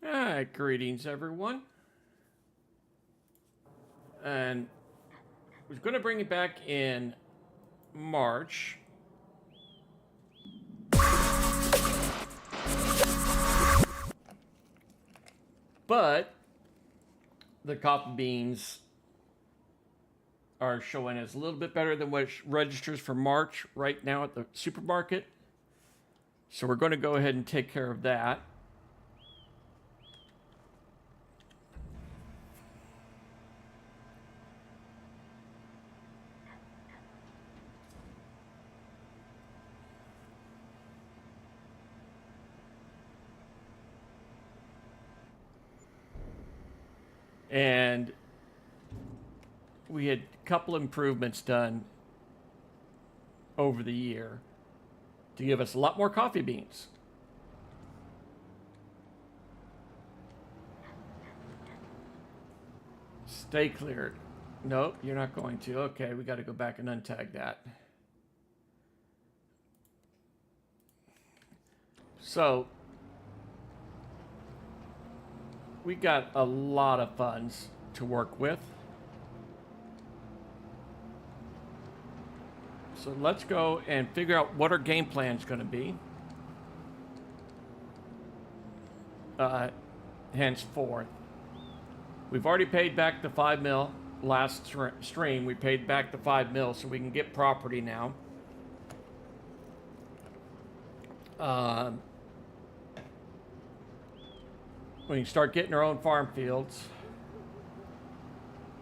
All right, greetings everyone. And I was going to bring it back in March. But the coffee beans are showing us a little bit better than what registers for March right now at the supermarket. So we're going to go ahead and take care of that. And we had a couple improvements done over the year to give us a lot more coffee beans. Stay cleared. Nope, you're not going to. Okay, we got to go back and untag that. So, we got a lot of funds to work with. So let's go and figure out what our game plan is going to be. Henceforth, we've already paid back the 5 mil last stream. We paid back the 5 mil so we can get property now. We can start getting our own farm fields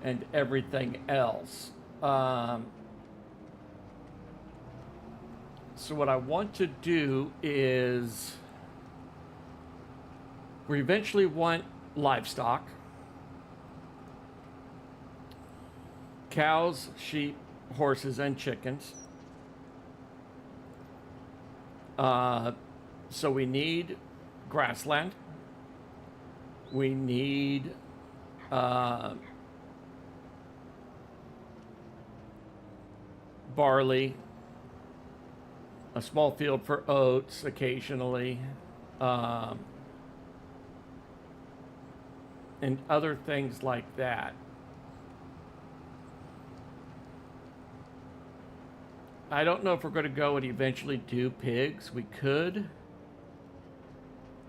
and everything else. So what I want to do is we eventually want livestock. Cows, sheep, horses, and chickens. So we need grassland. We need barley, a small field for oats occasionally, and other things like that. I don't know if we're going to go and eventually do pigs. We could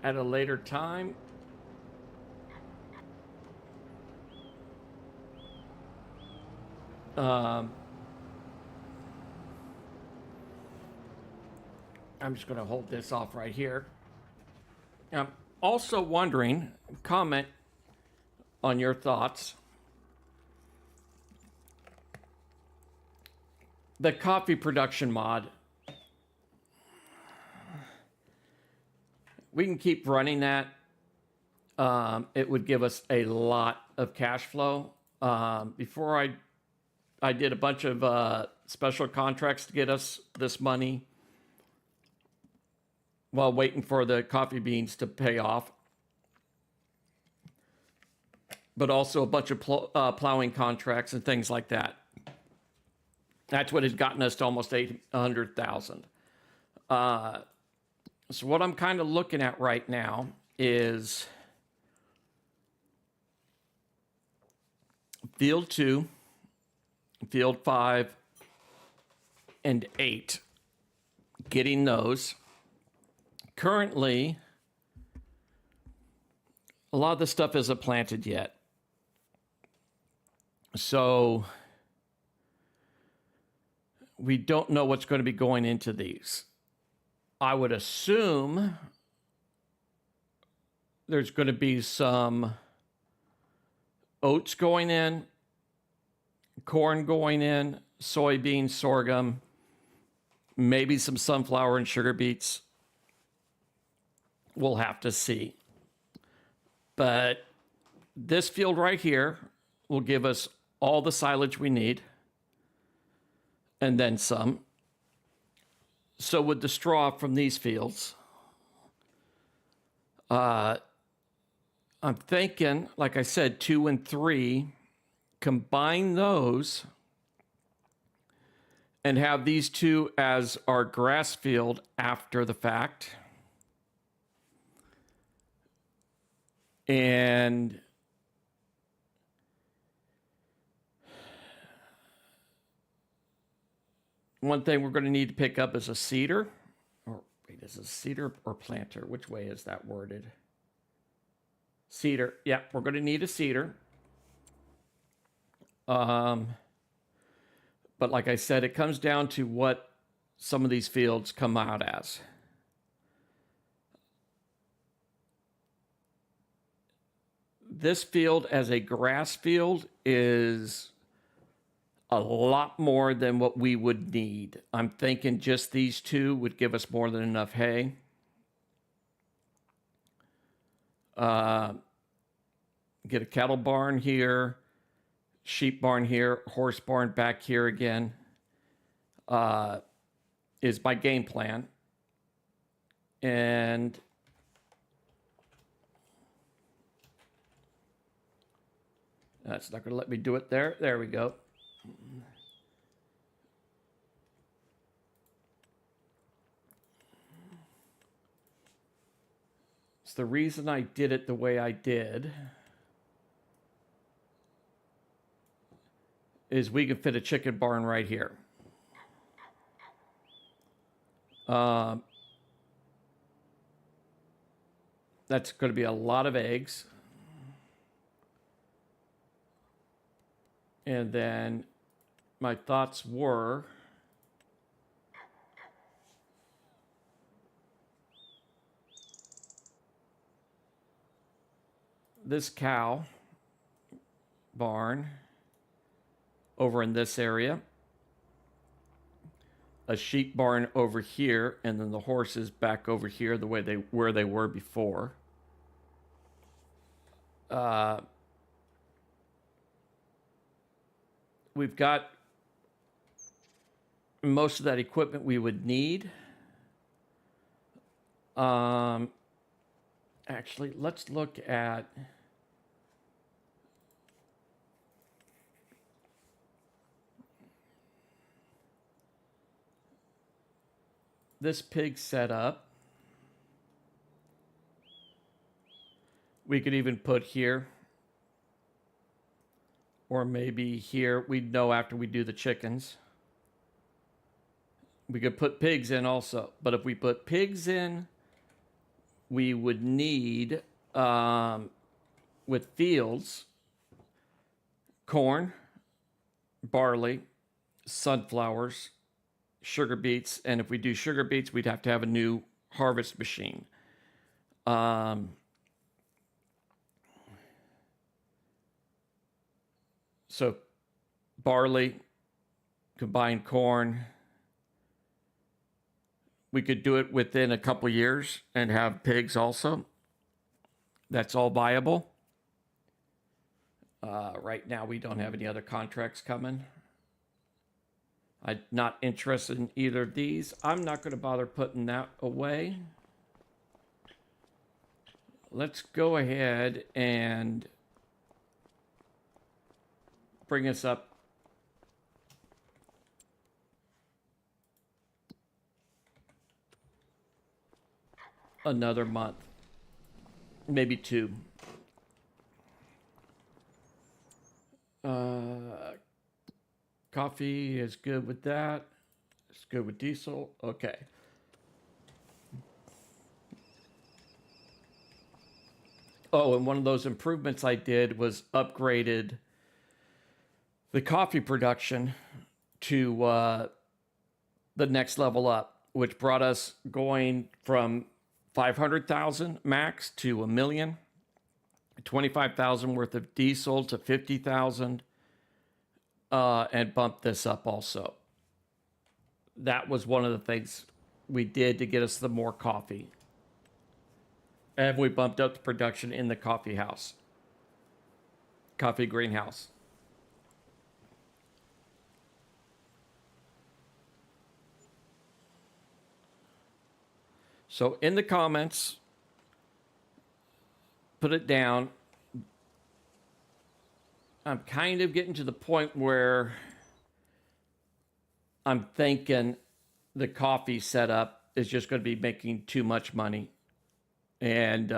at a later time. I'm just going to hold this off right here. I'm also wondering, comment on your thoughts. The coffee production mod. We can keep running that. It would give us a lot of cash flow. Before I did a bunch of special contracts to get us this money while waiting for the coffee beans to pay off. But also a bunch of plowing contracts and things like that. That's what has gotten us to almost 800,000. So what I'm kind of looking at right now is Field 2, Field 5, and 8. Getting those. Currently, a lot of the stuff isn't planted yet. So we don't know what's going to be going into these. I would assume there's going to be some oats going in, corn going in, soybeans, sorghum, maybe some sunflower and sugar beets. We'll have to see. But this field right here will give us all the silage we need and then some. So with the straw from these fields, I'm thinking, like I said, 2 and 3, combine those and have these two as our grass field after the fact. And one thing we're going to need to pick up is a seeder. Or wait, is it seeder or planter? Which way is that worded? Seeder. Yeah, we're going to need a seeder. But like I said, it comes down to what some of these fields come out as. This field as a grass field is a lot more than what we would need. I'm thinking just these two would give us more than enough hay. Get a cattle barn here, sheep barn here, horse barn back here again, is my game plan. And that's not going to let me do it there. There we go. It's the reason I did it the way I did is we can fit a chicken barn right here. That's going to be a lot of eggs. And then my thoughts were this cow barn over in this area, a sheep barn over here, and then the horses back over here the way where they were before. We've got most of that equipment we would need. Actually, let's look at this pig setup. We could even put here, or maybe here. We'd know after we do the chickens. We could put pigs in also, but if we put pigs in, we would need, with fields, corn, barley, sunflowers, sugar beets, and if we do sugar beets, we'd have to have a new harvest machine. So barley, combined corn. We could do it within a couple years and have pigs also. That's all viable. Right now, we don't have any other contracts coming. I'm not interested in either of these. I'm not going to bother putting that away. Let's go ahead and bring us up another month, maybe two. Coffee is good with that. It's good with diesel. Okay. Oh, and one of those improvements I did was upgraded the coffee production to the next level up, which brought us going from 500,000 max to a million, 25,000 worth of diesel to 50,000, and bumped this up also. That was one of the things we did to get us the more coffee. And we bumped up the production in the coffee house, coffee greenhouse. So in the comments, put it down. I'm kind of getting to the point where I'm thinking the coffee setup is just going to be making too much money. And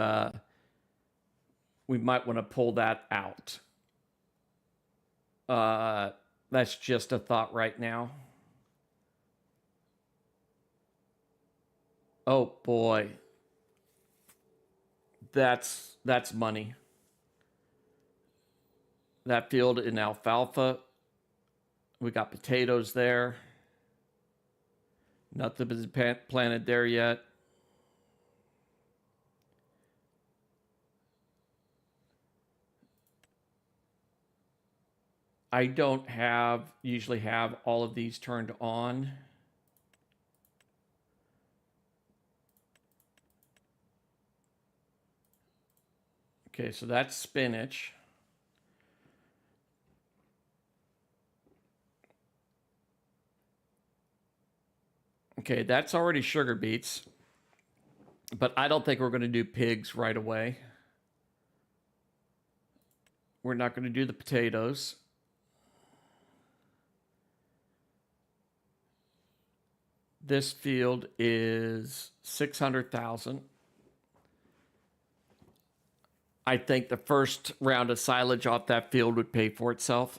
we might want to pull that out. That's just a thought right now. Oh boy. That's money. That field in alfalfa, we got potatoes there. Nothing is planted there yet. I don't usually have all of these turned on. Okay, so that's spinach. Okay, that's already sugar beets. But I don't think we're going to do pigs right away. We're not going to do the potatoes. This field is 600,000. I think the first round of silage off that field would pay for itself.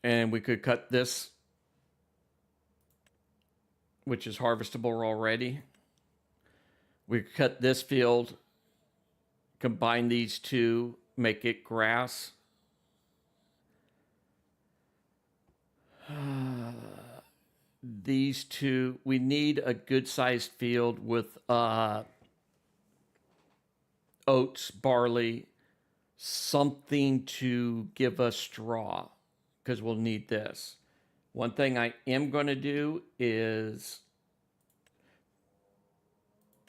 And we could cut this, which is harvestable already. We could cut this field, combine these two, make it grass. These two, we need a good-sized field with oats, barley, something to give us straw, because we'll need this. One thing I am going to do is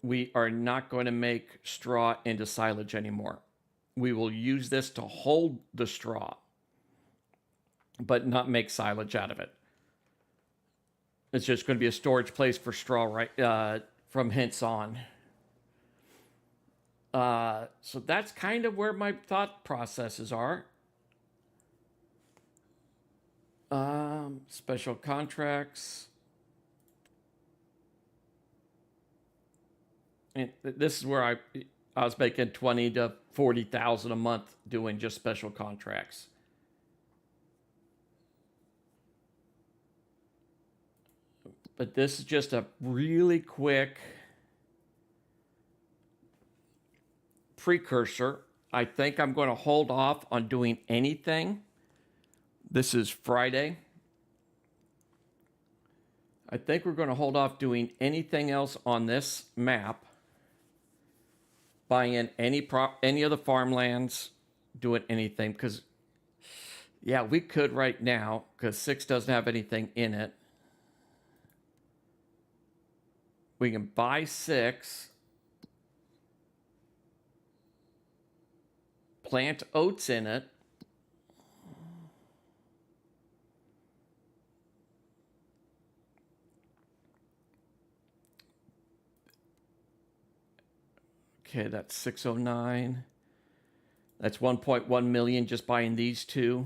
we are not going to make straw into silage anymore. We will use this to hold the straw, but not make silage out of it. It's just going to be a storage place for straw from hence on. So that's kind of where my thought processes are. Special contracts. And this is where I was making 20 to 40,000 a month doing just special contracts. But this is just a really quick precursor. I think I'm going to hold off on doing anything. This is Friday. I think we're going to hold off doing anything else on this map. Buying in any of the farmlands, doing anything, because yeah, we could right now, because 6 doesn't have anything in it. We can buy 6, plant oats in it, okay, that's 609. That's 1.1 million just buying these two.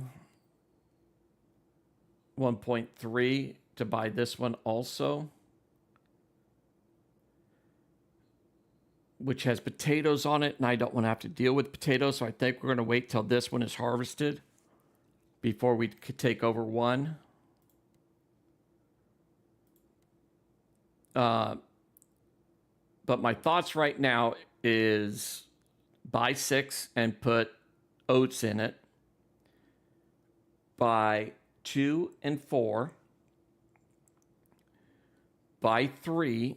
1.3 to buy this one also, which has potatoes on it, and I don't want to have to deal with potatoes, so I think we're going to wait till this one is harvested before we could take over one. But my thoughts right now is buy 6 and put oats in it. Buy 2 and 4. Buy 3.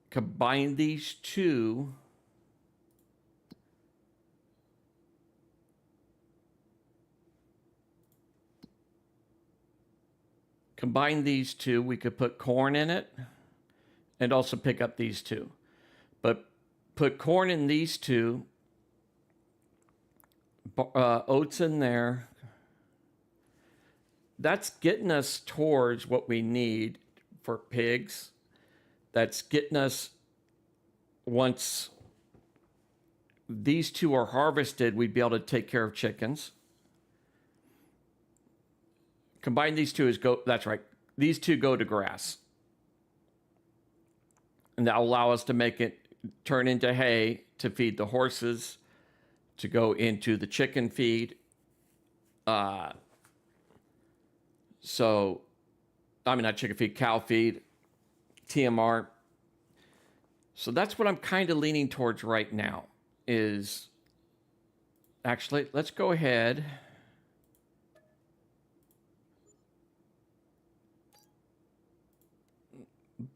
Combine these two. Combine these two. We could put corn in it and also pick up these two. But put corn in these two. Oats in there. That's getting us towards what we need for pigs. That's getting us, once these two are harvested, we'd be able to take care of chickens. Combine these two that's right. These two go to grass. And that'll allow us to make it turn into hay to feed the horses, to go into the chicken feed. Not chicken feed, cow feed, TMR. So that's what I'm kind of leaning towards right now is, actually, let's go ahead.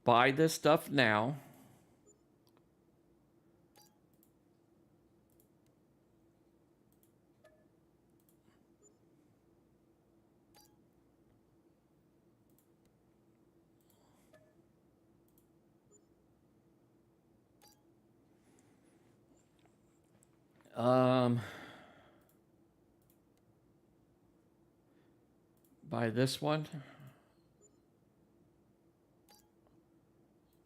Buy this stuff now. Buy this one.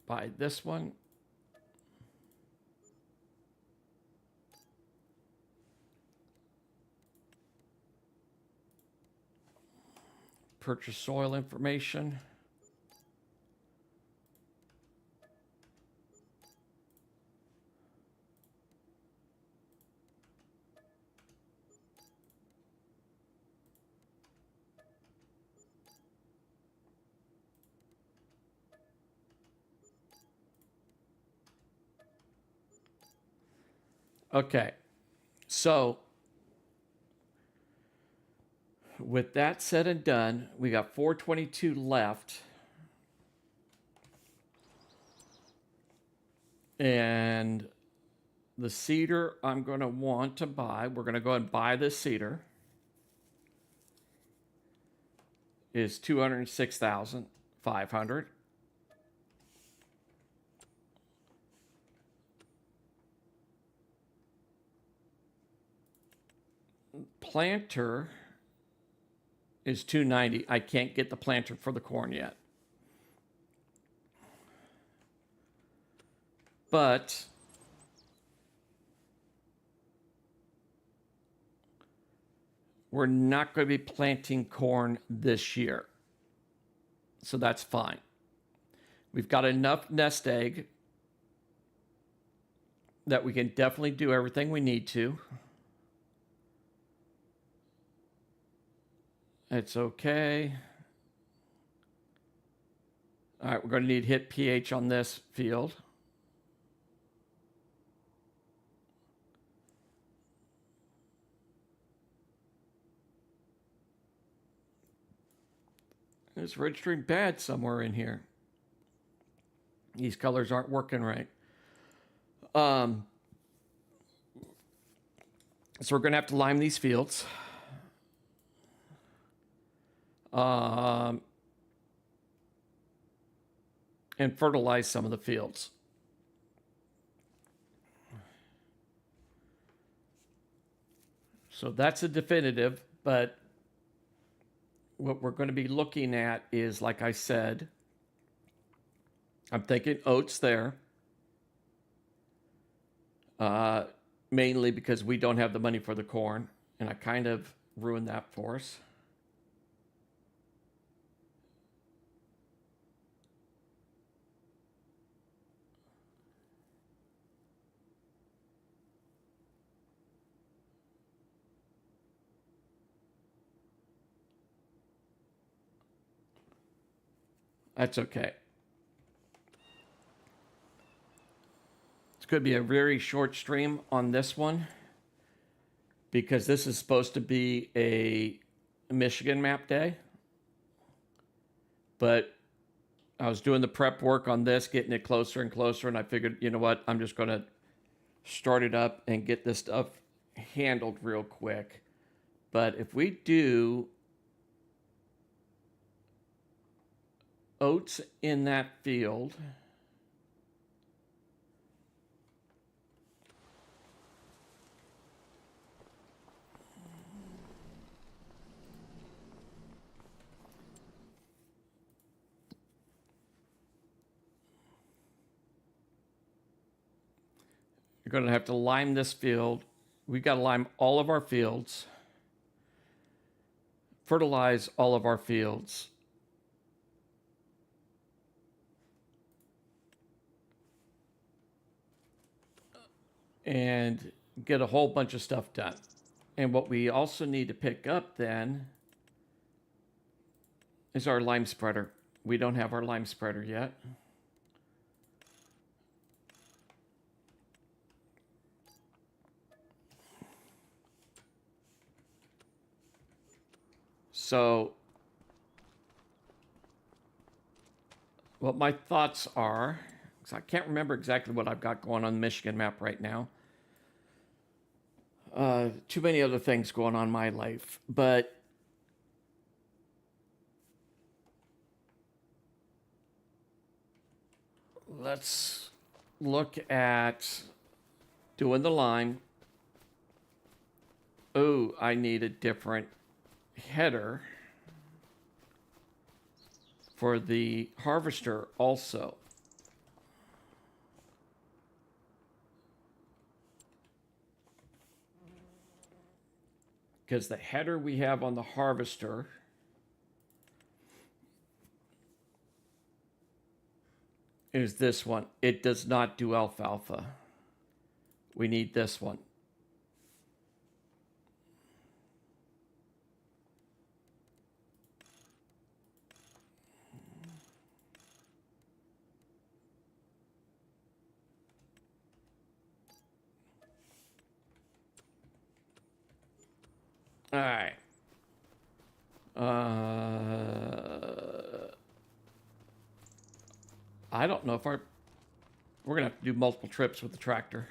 Buy this one. Purchase soil information. Okay, so with that said and done, we got 422 left. And the cedar I'm going to want to buy, we're going to go ahead and buy this cedar, is 206,500. Planter is 290. I can't get the planter for the corn yet. But we're not going to be planting corn this year. So that's fine. We've got enough nest egg that we can definitely do everything we need to. It's okay. All right, we're going to need hit pH on this field. It's registering bad somewhere in here. These colors aren't working right. So we're going to have to lime these fields. And fertilize some of the fields. So that's a definitive, but what we're going to be looking at is, like I said, I'm thinking oats there. Mainly because we don't have the money for the corn, and I kind of ruined that for us. That's okay. It's going to be a very short stream on this one because this is supposed to be a Michigan map day. But I was doing the prep work on this, getting it closer and closer, and I figured, you know what, I'm just going to start it up and get this stuff handled real quick. But if we do oats in that field, you're going to have to lime this field. We've got to lime all of our fields, fertilize all of our fields. and get a whole bunch of stuff done. And what we also need to pick up then is our lime spreader. We don't have our lime spreader yet. So what my thoughts are, because I can't remember exactly what I've got going on the Michigan map right now. Too many other things going on in my life. But let's look at doing the lime. Oh, I need a different header for the harvester also. Because the header we have on the harvester is this one. It does not do alfalfa. We need this one. All right. I don't know if we're gonna have to do multiple trips with the tractor.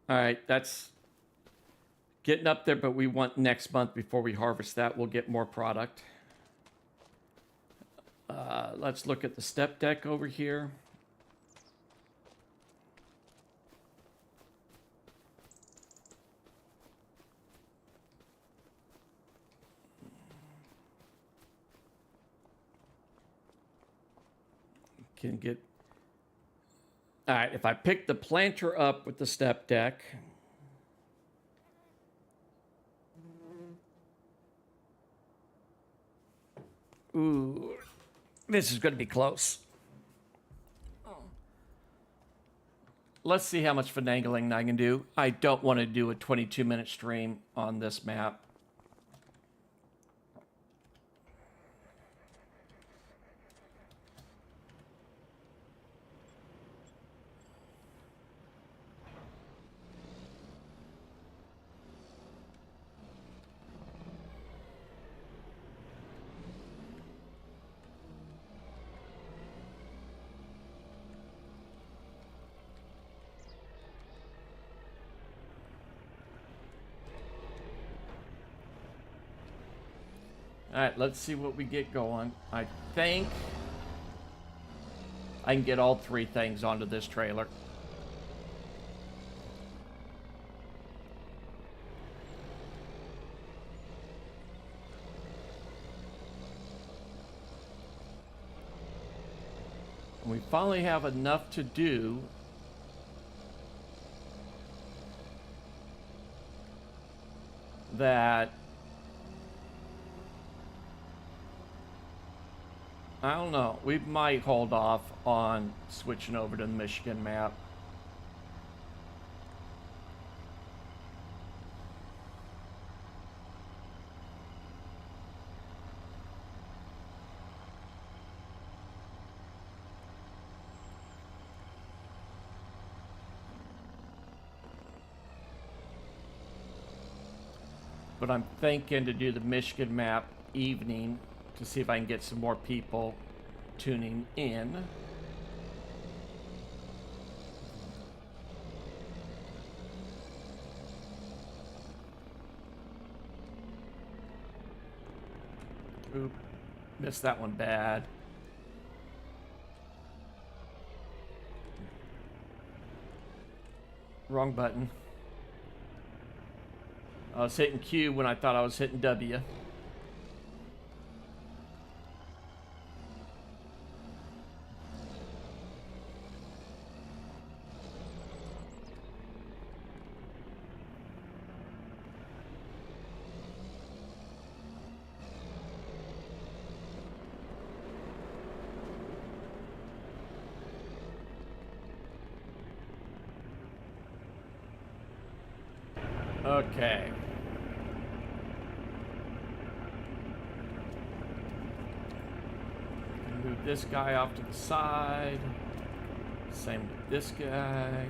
All right, that's getting up there, but we want next month before we harvest that. We'll get more product. Let's look at the step deck over here. Can get... All right, if I pick the planter up with the step deck, ooh, this is going to be close. Let's see how much finagling I can do. I don't want to do a 22-minute stream on this map. All right, let's see what we get going. I think I can get all three things onto this trailer. And we finally have enough to do that. I don't know. We might hold off on switching over to the Michigan map. But I'm thinking to do the Michigan map evening to see if I can get some more people tuning in. Oop, missed that one bad. Wrong button. I was hitting Q when I thought I was hitting W. Okay. Move this guy off to the side. Same with this guy.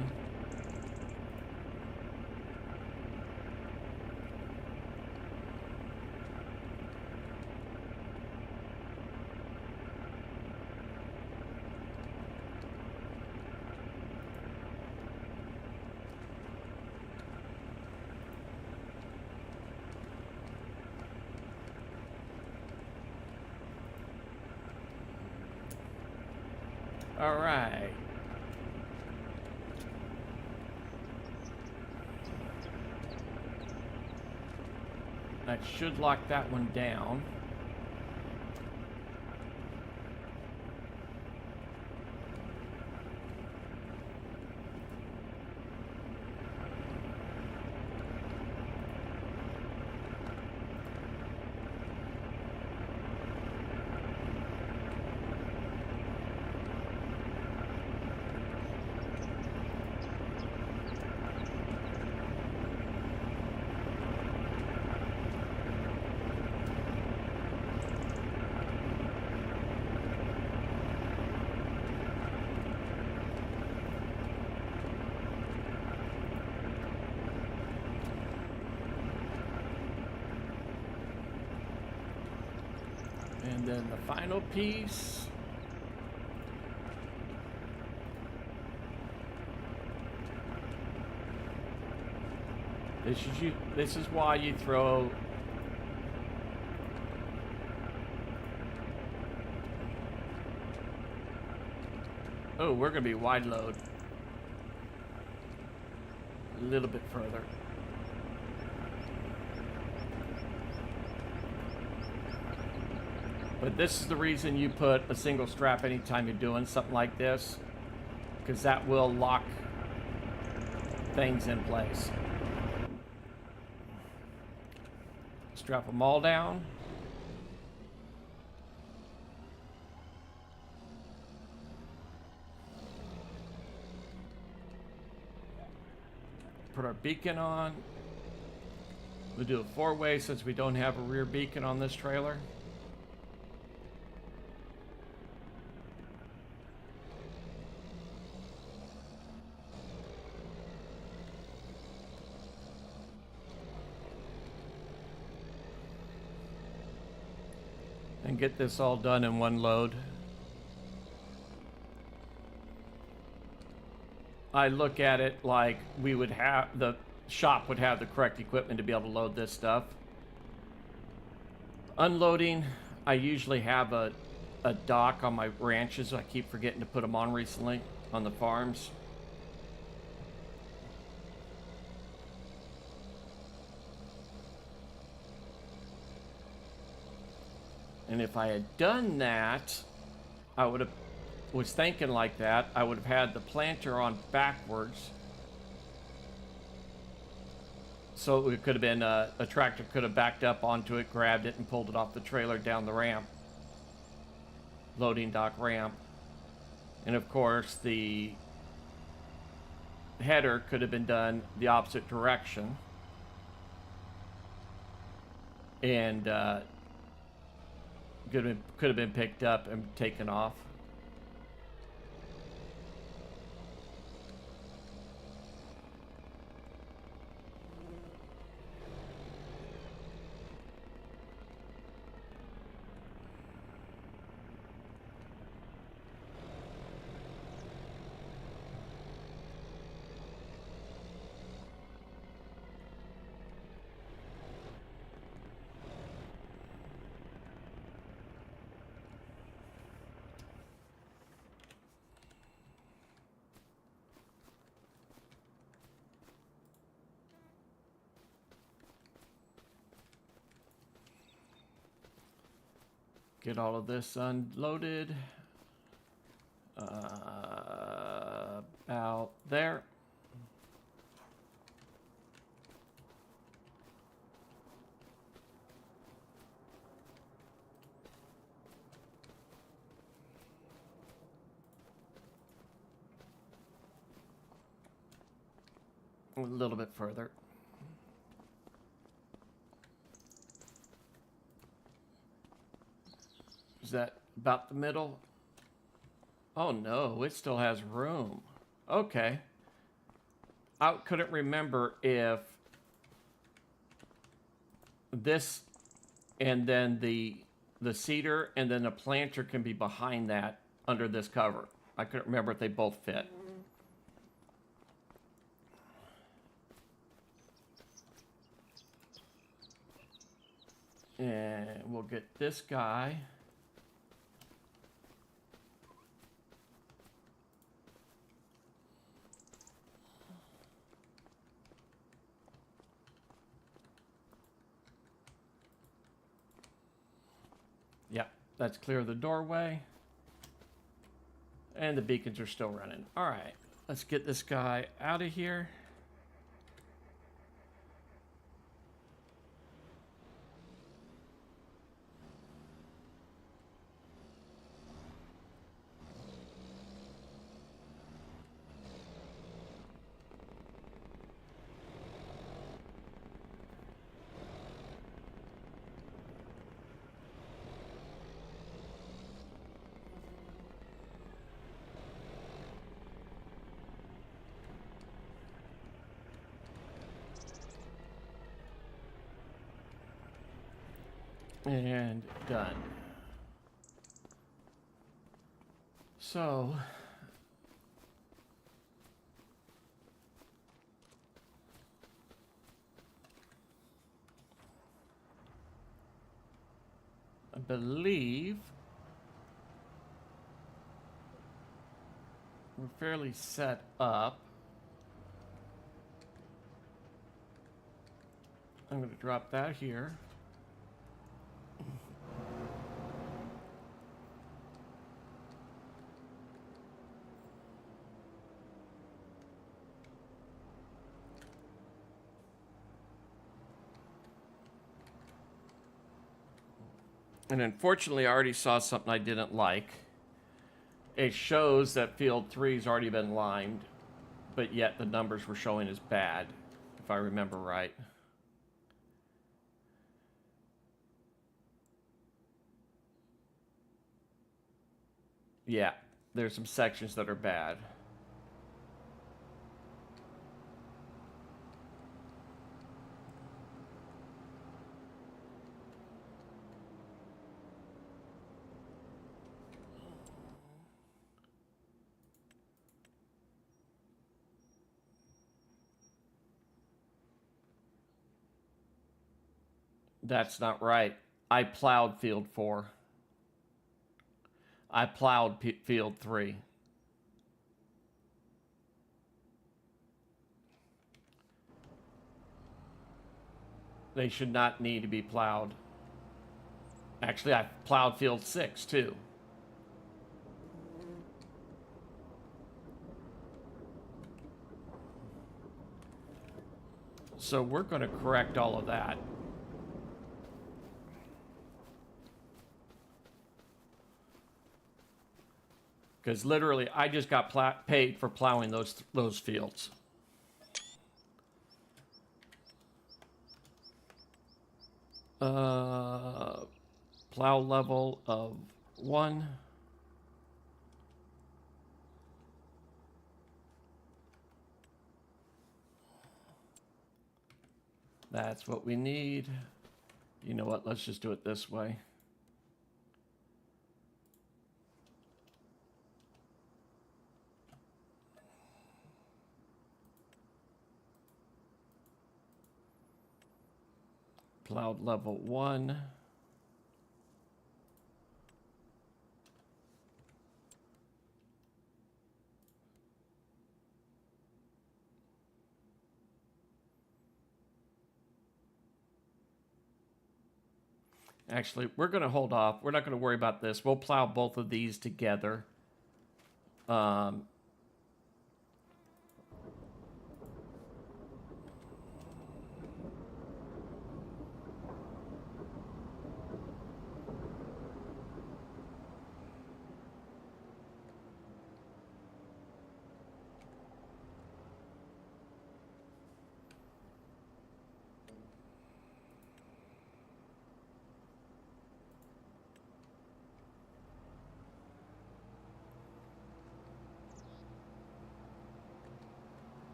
All right. That should lock that one down. And then the final piece. This is why you throw oh, we're gonna be wide load. A little bit further. But this is the reason you put a single strap anytime you're doing something like this, because that will lock things in place. Strap them all down. Put our beacon on. We'll do a four-way since we don't have a rear beacon on this trailer. And get this all done in one load. I look at it like we would have, the shop would have the correct equipment to be able to load this stuff. Unloading, I usually have a dock on my ranches. I keep forgetting to put them on recently on the farms. And if I had done that, I would have, was thinking like that, I would have had the planter on backwards. So it could have been, a tractor could have backed up onto it, grabbed it, and pulled it off the trailer down the ramp. Loading dock ramp. And of course, the header could have been done the opposite direction. And, could have been picked up and taken off. Get all of this unloaded. About there. A little bit further. Is that about the middle? Oh no, it still has room. Okay. I couldn't remember if this and then the cedar and then the planter can be behind that under this cover. I couldn't remember if they both fit. And we'll get this guy. Yep, that's clear of the doorway. And the beacons are still running. All right, let's get this guy out of here. And done. So I believe we're fairly set up. I'm going to drop that here. And unfortunately, I already saw something I didn't like. It shows that field 3's already been limed, but yet the numbers were showing as bad, if I remember right. Yeah, there's some sections that are bad. That's not right. I plowed field 4. I plowed field 3. They should not need to be plowed. Actually, I plowed field 6 too. So we're going to correct all of that. Because literally, I just got paid for plowing those fields. Plow level of 1. That's what we need. You know what? Let's just do it this way. Plowed level 1. Actually, we're going to hold off. We're not going to worry about this. We'll plow both of these together.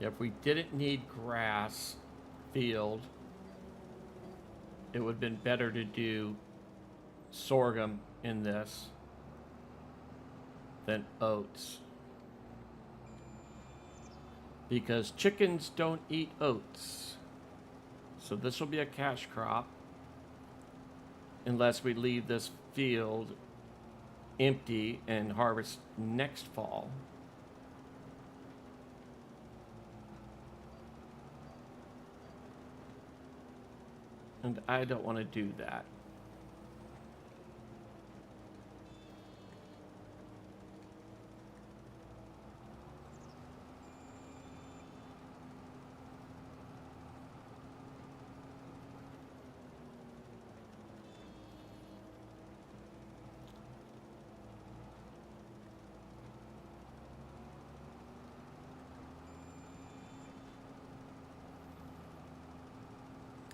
If we didn't need grass field, it would have been better to do sorghum in this than oats. Because chickens don't eat oats. So this will be a cash crop unless we leave this field empty and harvest next fall. And I don't want to do that.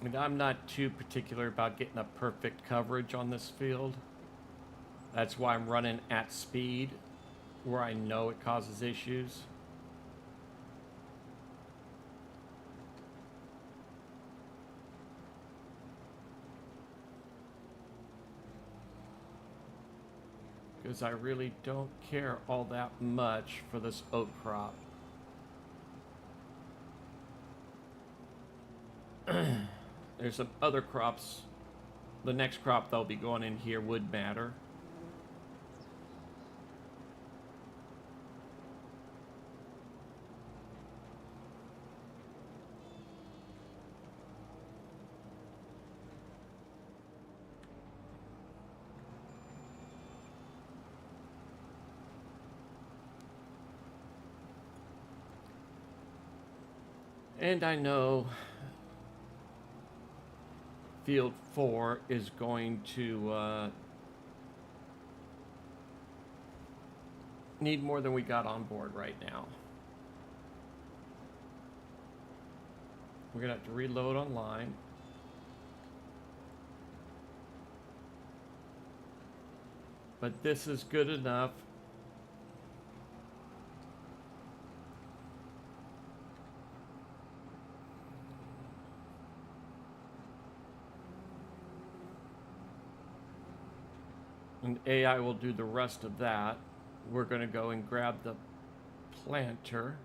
And I'm not too particular about getting a perfect coverage on this field. That's why I'm running at speed, where I know it causes issues. Because I really don't care all that much for this oat crop. There's some other crops. The next crop that'll be going in here would matter. And I know Field 4 is going to need more than we got on board right now. We're going to have to reload online. But this is good enough. And AI will do the rest of that. We're going to go and grab the planter.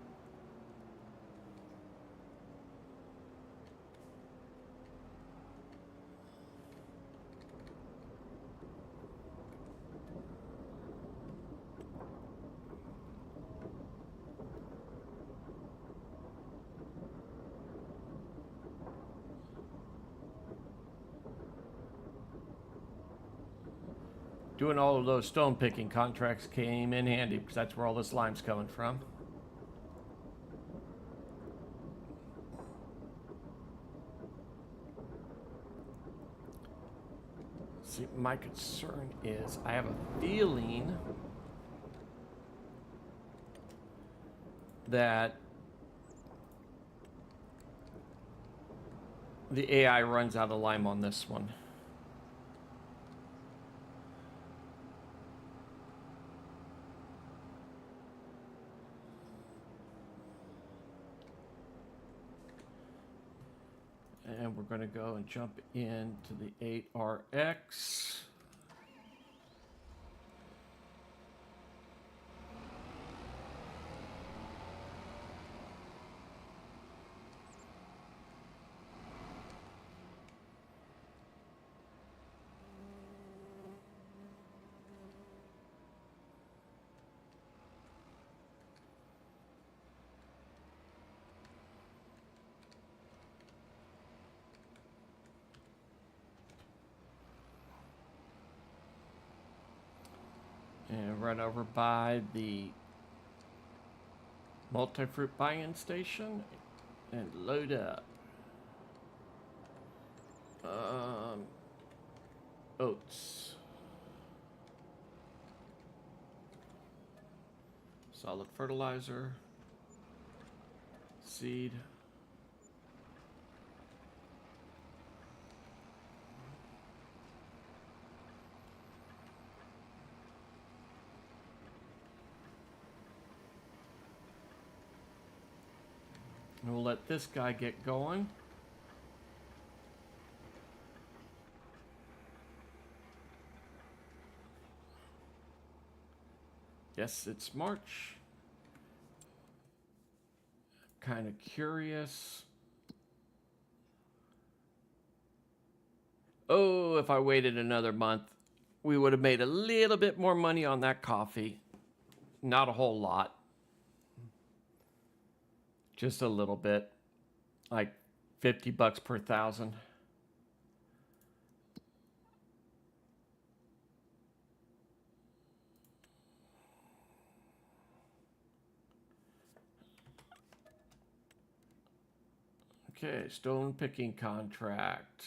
Doing all of those stone picking contracts came in handy because that's where all this lime's coming from. See, my concern is I have a feeling that the AI runs out of lime on this one. And we're going to go and jump into the 8RX. And run over by the multi-fruit buy-in station and load up. Oats. Solid fertilizer. Seed. And we'll let this guy get going. Yes, it's March. Kind of curious. Oh, if I waited another month, we would have made a little bit more money on that coffee. Not a whole lot. Just a little bit. Like $50 per thousand. Okay, stone picking contract.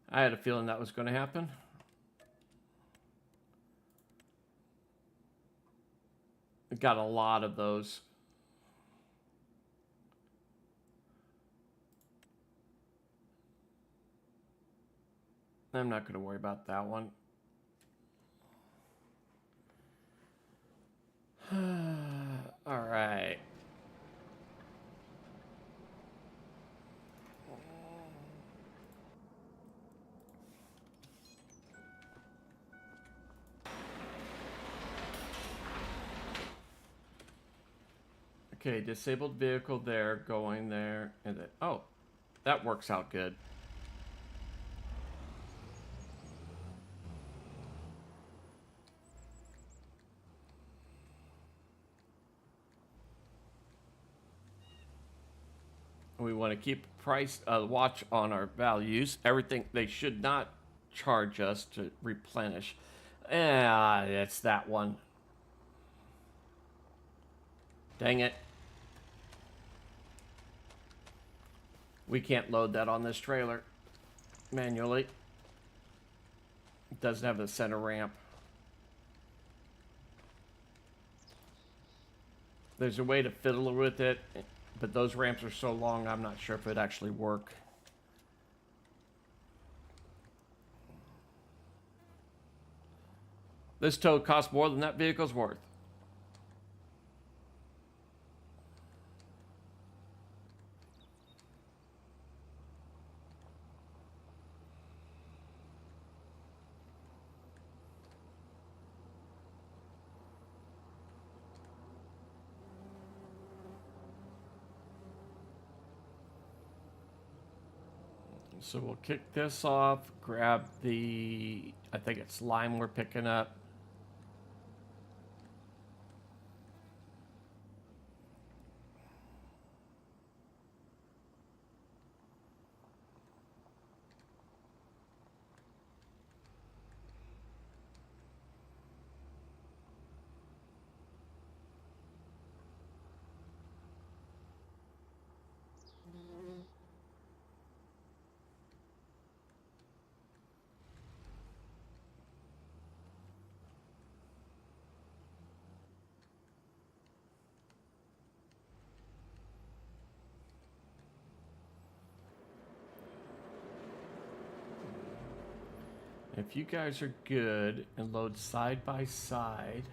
I had a feeling that was going to happen. We got a lot of those. I'm not going to worry about that one. All right. Okay, disabled vehicle there, going there, and then, oh, that works out good. We want to keep price watch on our values. Everything they should not charge us to replenish. It's that one. Dang it. We can't load that on this trailer manually. It doesn't have the center ramp. There's a way to fiddle with it, but those ramps are so long, I'm not sure if it actually work. This tow costs more than that vehicle's worth. So we'll kick this off, grab the, I think it's lime we're picking up. If you guys are good and load side by side.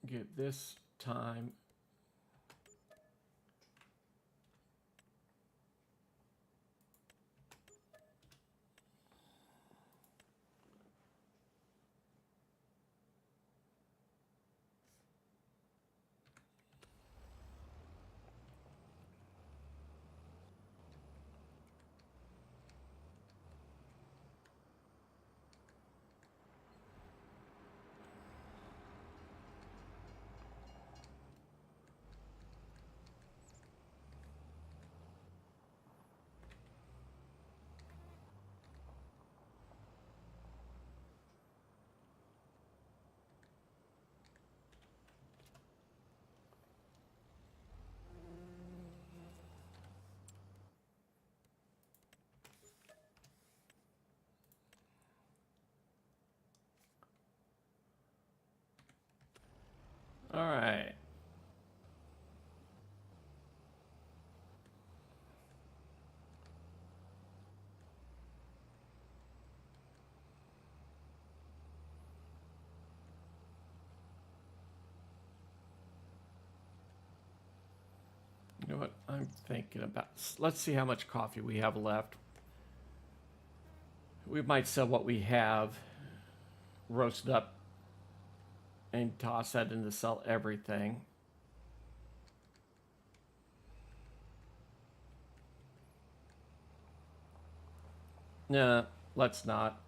Give this time. All right. You know what I'm thinking about? Let's see how much coffee we have left. We might sell what we have, roast it up, and toss that in to sell everything. No, let's not,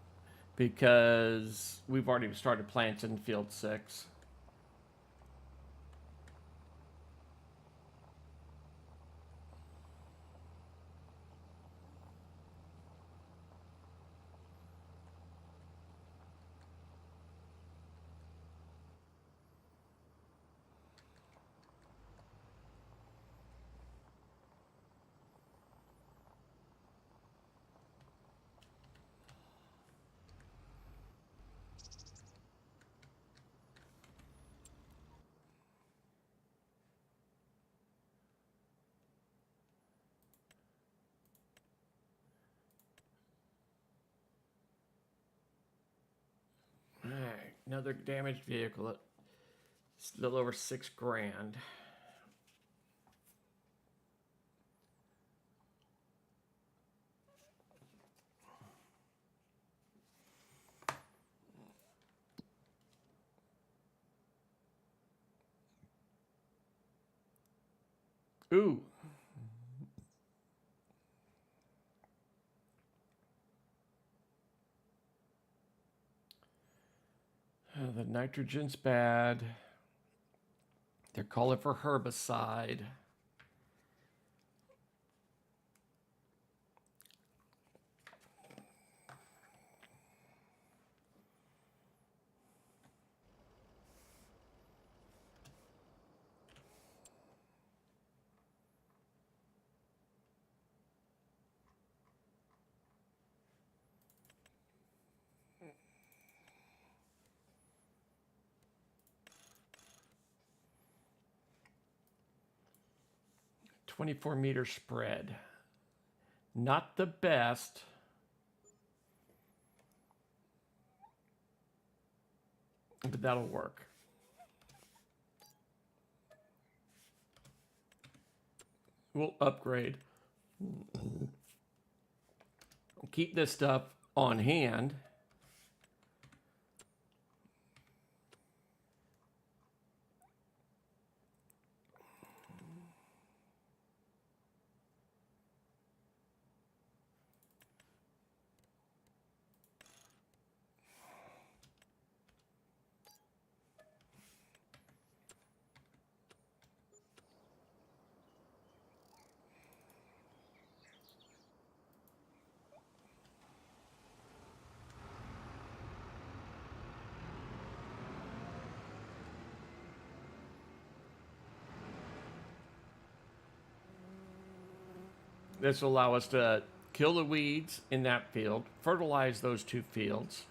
because we've already started planting field 6. All right, another damaged vehicle. It's a little over $6,000. Ooh. The nitrogen's bad. They're calling for herbicide. .24-meter spread. Not the best. But that'll work. We'll upgrade. Keep this stuff on hand. This will allow us to kill the weeds in that field, fertilize those 2 fields.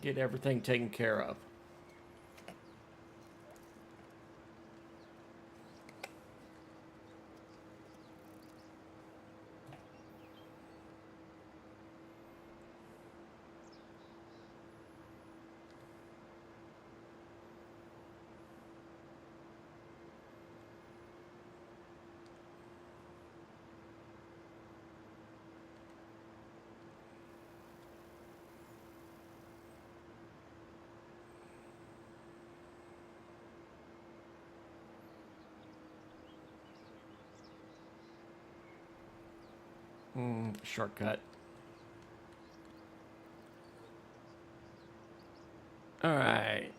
Get everything taken care of. Shortcut. All right.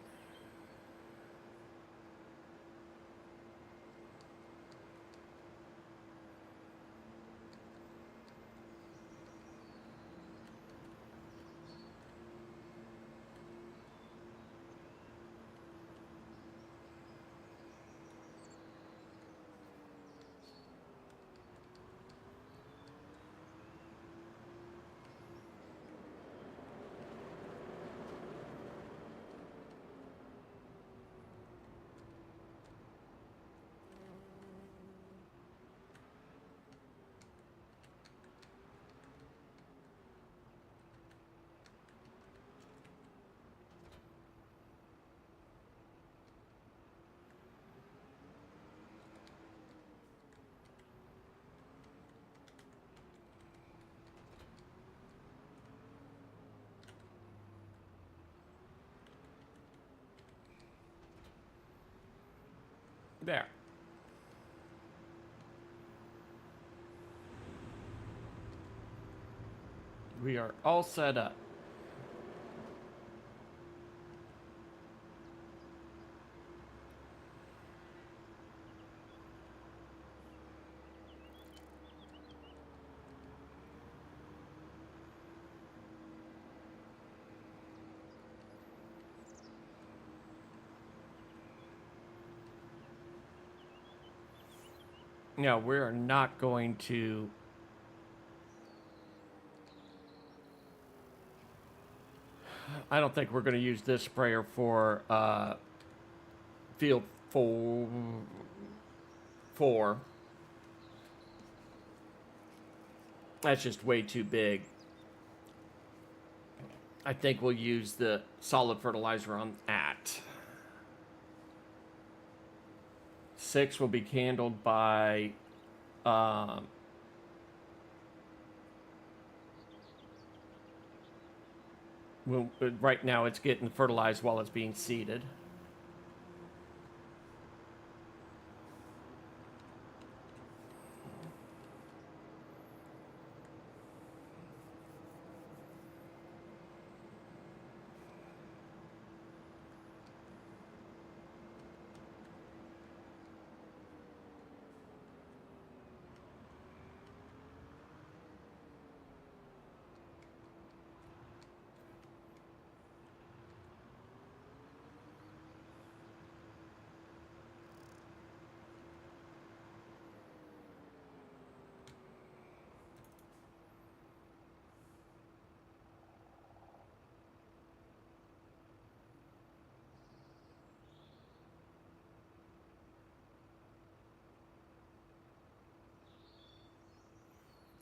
There. We are all set up. No, we're not going to. I don't think we're going to use this sprayer for field 4. That's just way too big. I think we'll use the solid fertilizer on that. 6 will be handled by right now it's getting fertilized while it's being seeded.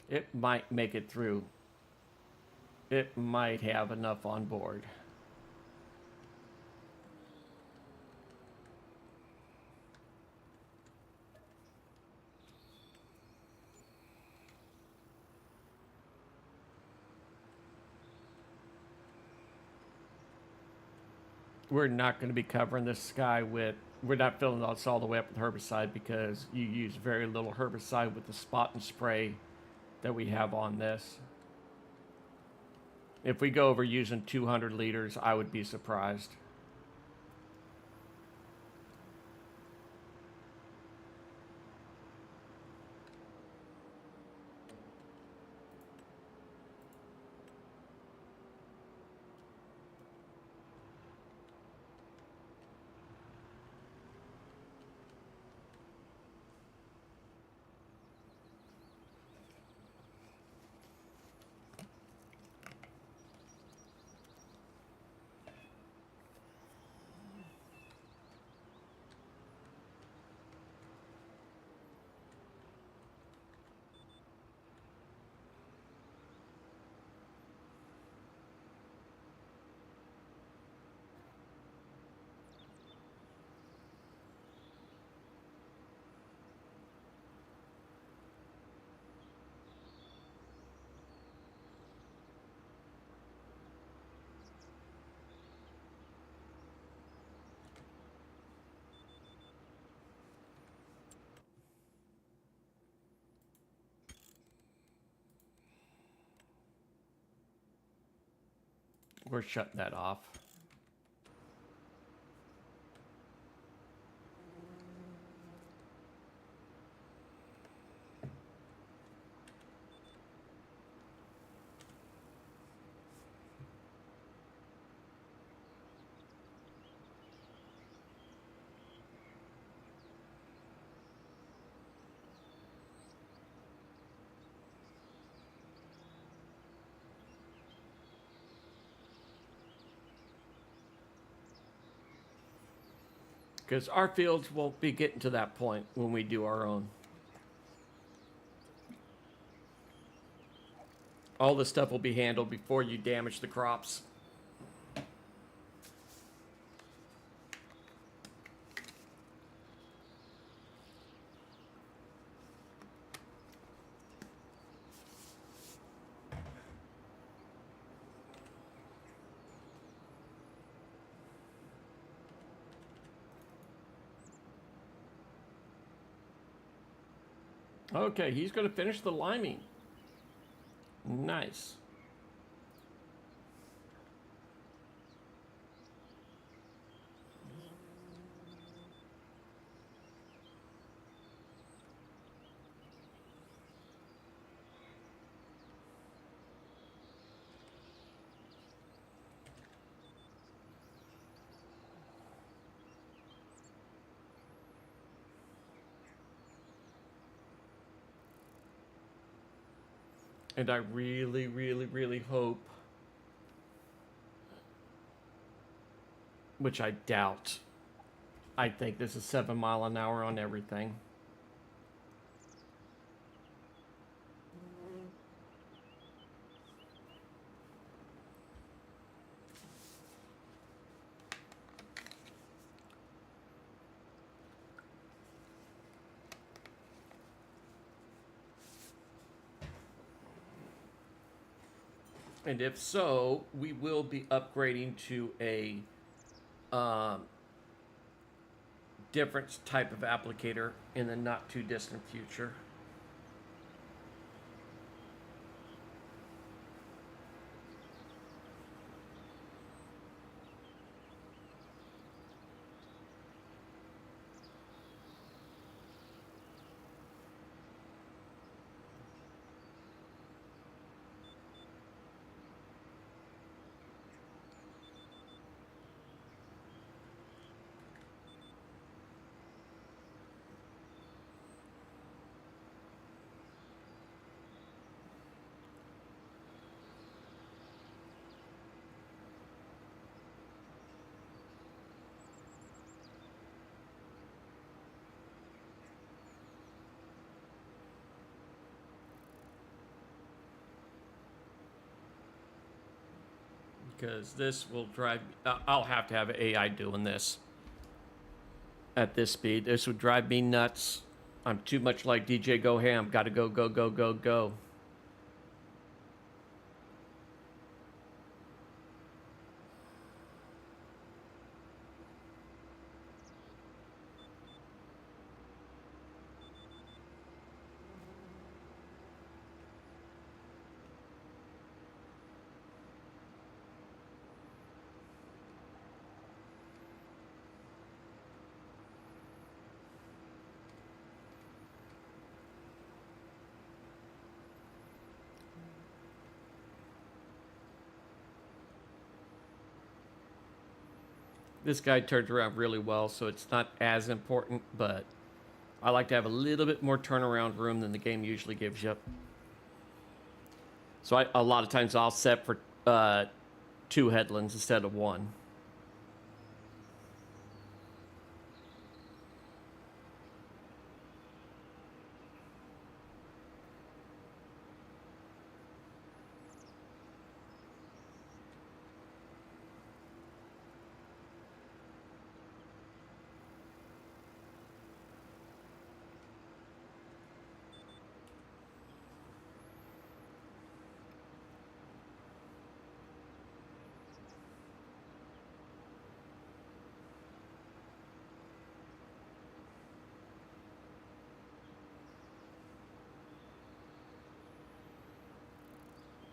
It might make it through. It might have enough on board. We're not going to be covering this sky with. We're not filling this all the way up with herbicide because you use very little herbicide with the spot and spray that we have on this. If we go over using 200 liters, I would be surprised. We're shutting that off. Because our fields won't be getting to that point when we do our own. All this stuff will be handled before you damage the crops. Okay, he's going to finish the liming. Nice. And I really, really, really hope, which I doubt, I think this is 7 mile an hour on everything. And if so, we will be upgrading to a um, different type of applicator in the not too distant future. Because this will drive, I'll have to have AI doing this at this speed. This would drive me nuts. I'm too much like DJ Go Ham. Gotta go, go, go, go, go. This guy turns around really well, so it's not as important, but I like to have a little bit more turnaround room than the game usually gives you. So a lot of times I'll set for 2 headlands instead of 1.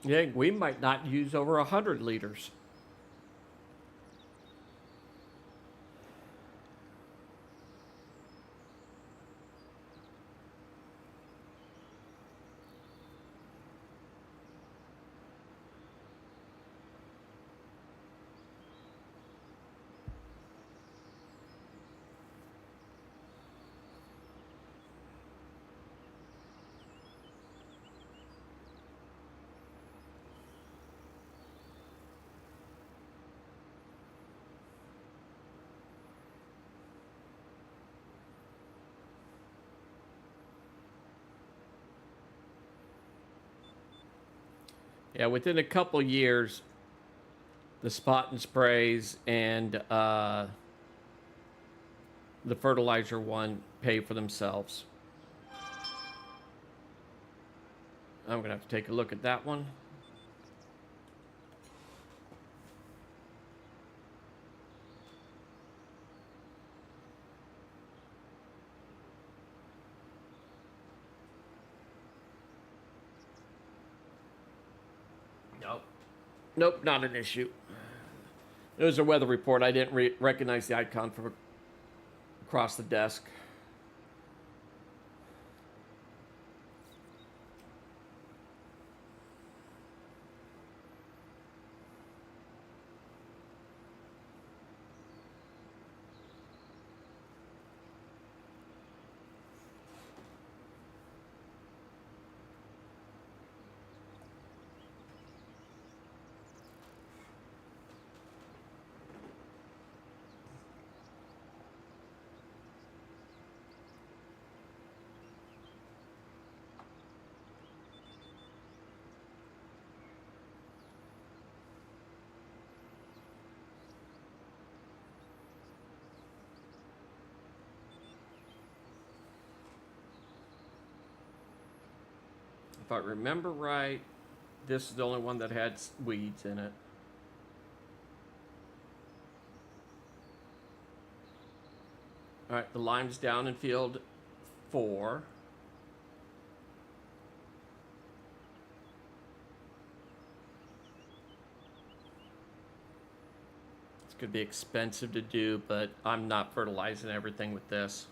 Yeah, we might not use over 100 liters. Yeah, within a couple years, the spot and sprays and the fertilizer one pay for themselves. I'm going to have to take a look at that one. Nope, not an issue. It was a weather report. I didn't recognize the icon from across the desk. If I remember right, this is the only one that had weeds in it. All right, the lime's down in field 4. It's going to be expensive to do, but I'm not fertilizing everything with this.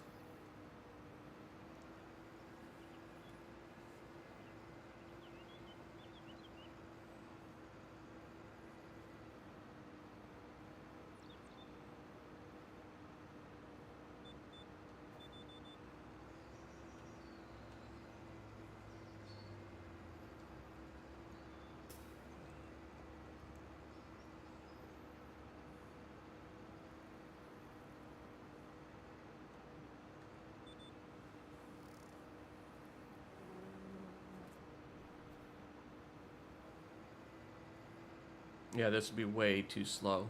Yeah, this would be way too slow.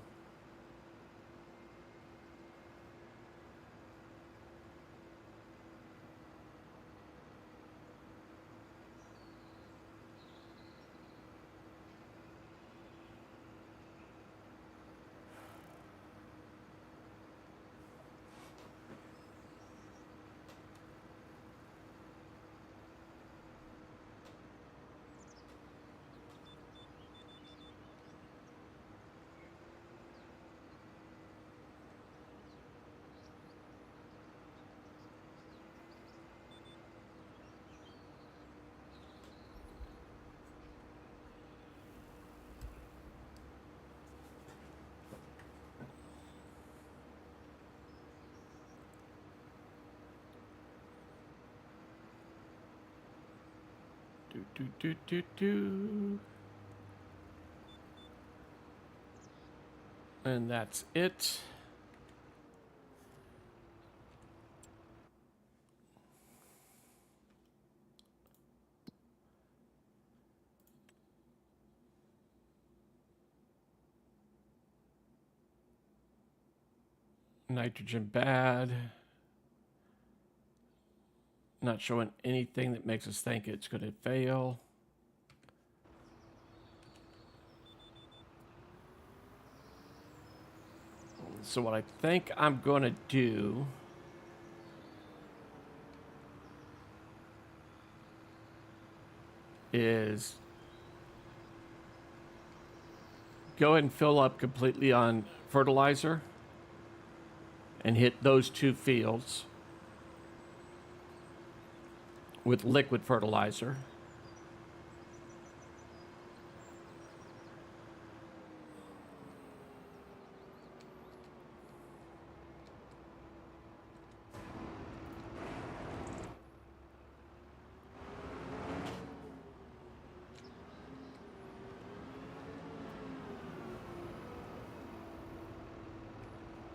Do. And that's it. Nitrogen bad. Not showing anything that makes us think it's going to fail. So what I think I'm going to do is go ahead and fill up completely on fertilizer and hit those 2 fields with liquid fertilizer.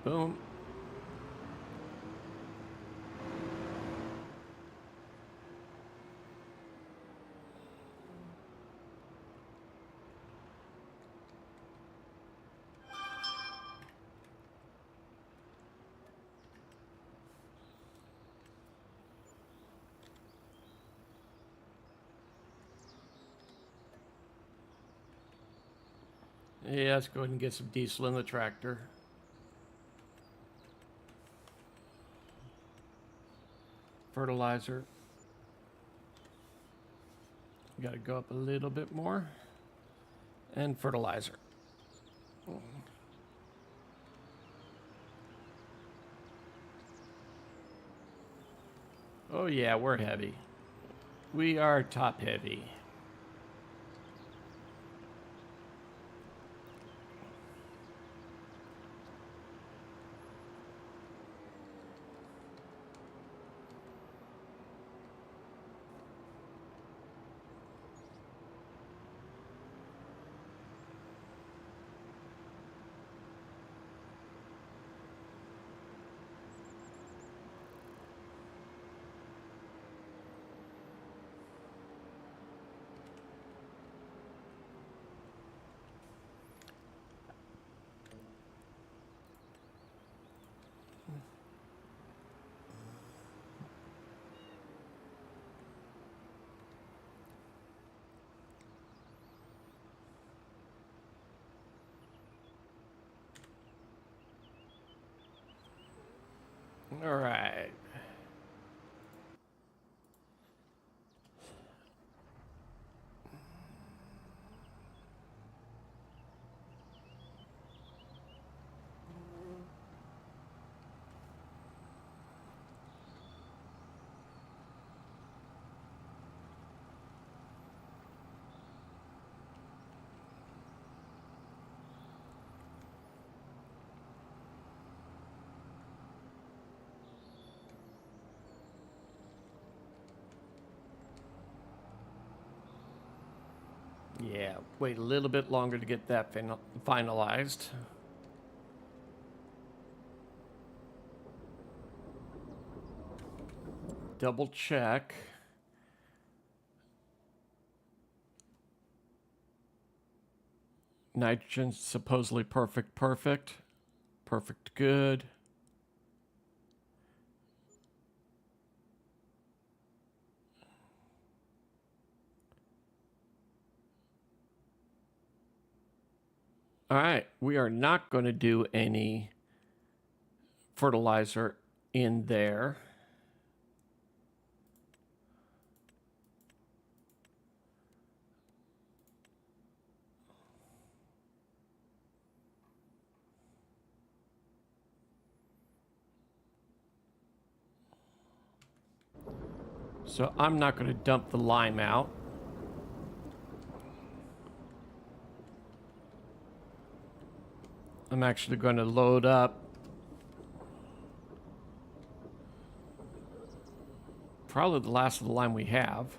Boom. Yeah, let's go ahead and get some diesel in the tractor. Fertilizer. Got to go up a little bit more. And fertilizer. Oh yeah, we're heavy. We are top heavy. All right. Yeah, wait a little bit longer to get that finalized. Double check. Nitrogen supposedly perfect, perfect. Perfect, good. All right, we are not going to do any fertilizer in there. So I'm not going to dump the lime out. I'm actually going to load up probably the last of the lime we have.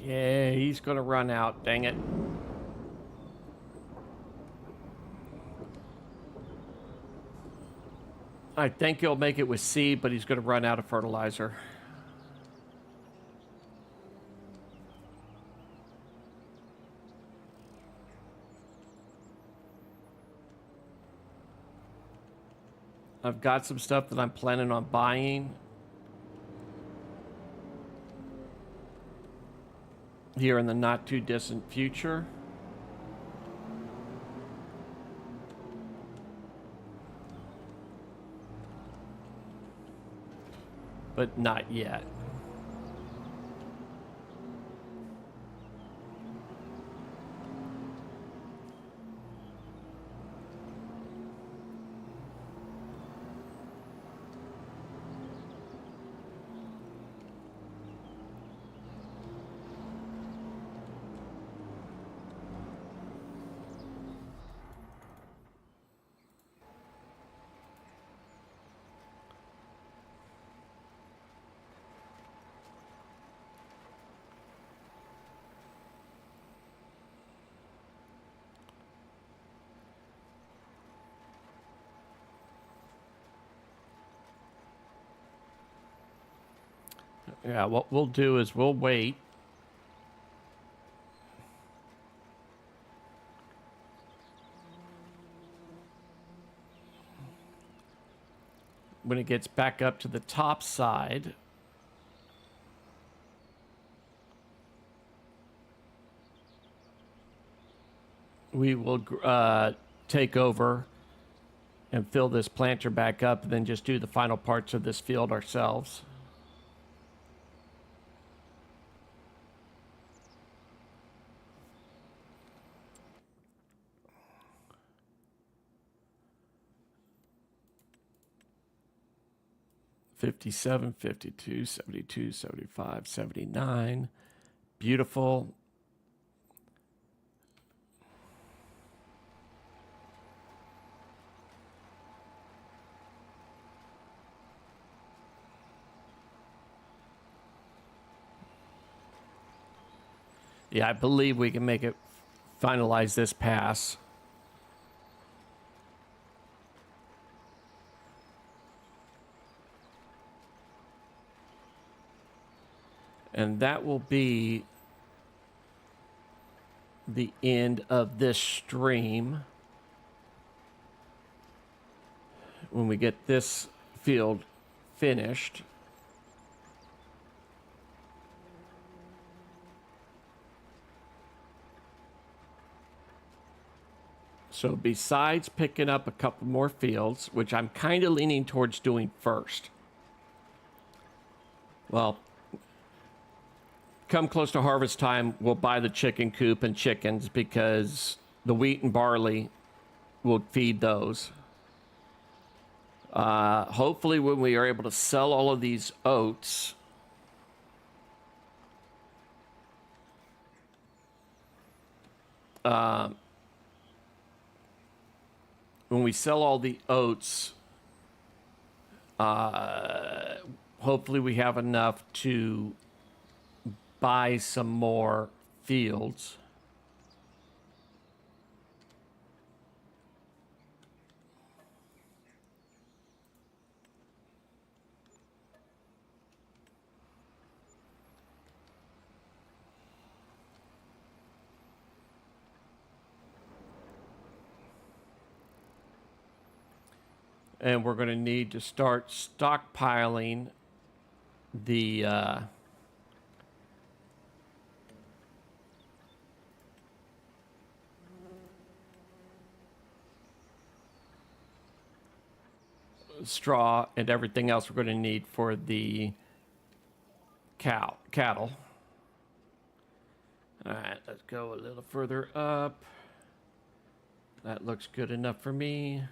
Yeah, he's going to run out, dang it. I think he'll make it with seed, but he's going to run out of fertilizer. I've got some stuff that I'm planning on buying here in the not too distant future. But not yet. Yeah, what we'll do is we'll wait. when it gets back up to the top side, we will take over and fill this planter back up, and then just do the final parts of this field ourselves. $57, $52, $72, $75, $79. Beautiful. Yeah, I believe we can make it finalize this pass. And that will be the end of this stream. When we get this field finished. So besides picking up a couple more fields, which I'm kind of leaning towards doing first. Well, come close to harvest time, we'll buy the chicken coop and chickens, because the wheat and barley will feed those. Hopefully when we are able to sell all of these oats, when we sell all the oats, hopefully we have enough to buy some more fields. And we're going to need to start stockpiling the straw and everything else we're going to need for the cattle. All right, let's go a little further up. That looks good enough for me.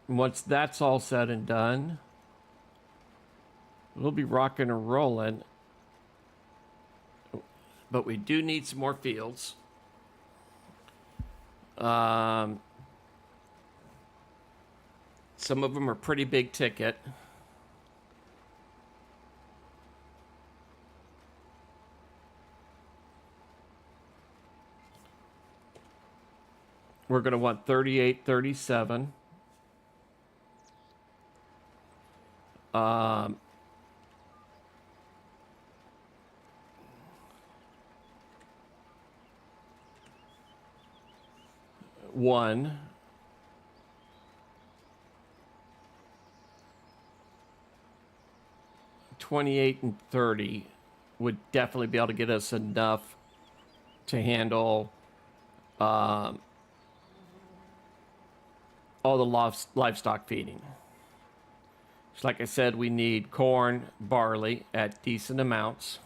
Once that's all said and done, we'll be rocking and rolling. But we do need some more fields. Some of them are pretty big ticket. We're going to want 38, 37. One. $28 and $30 would definitely be able to get us enough to handle all the livestock feeding. So like I said, we need corn, barley at decent amounts.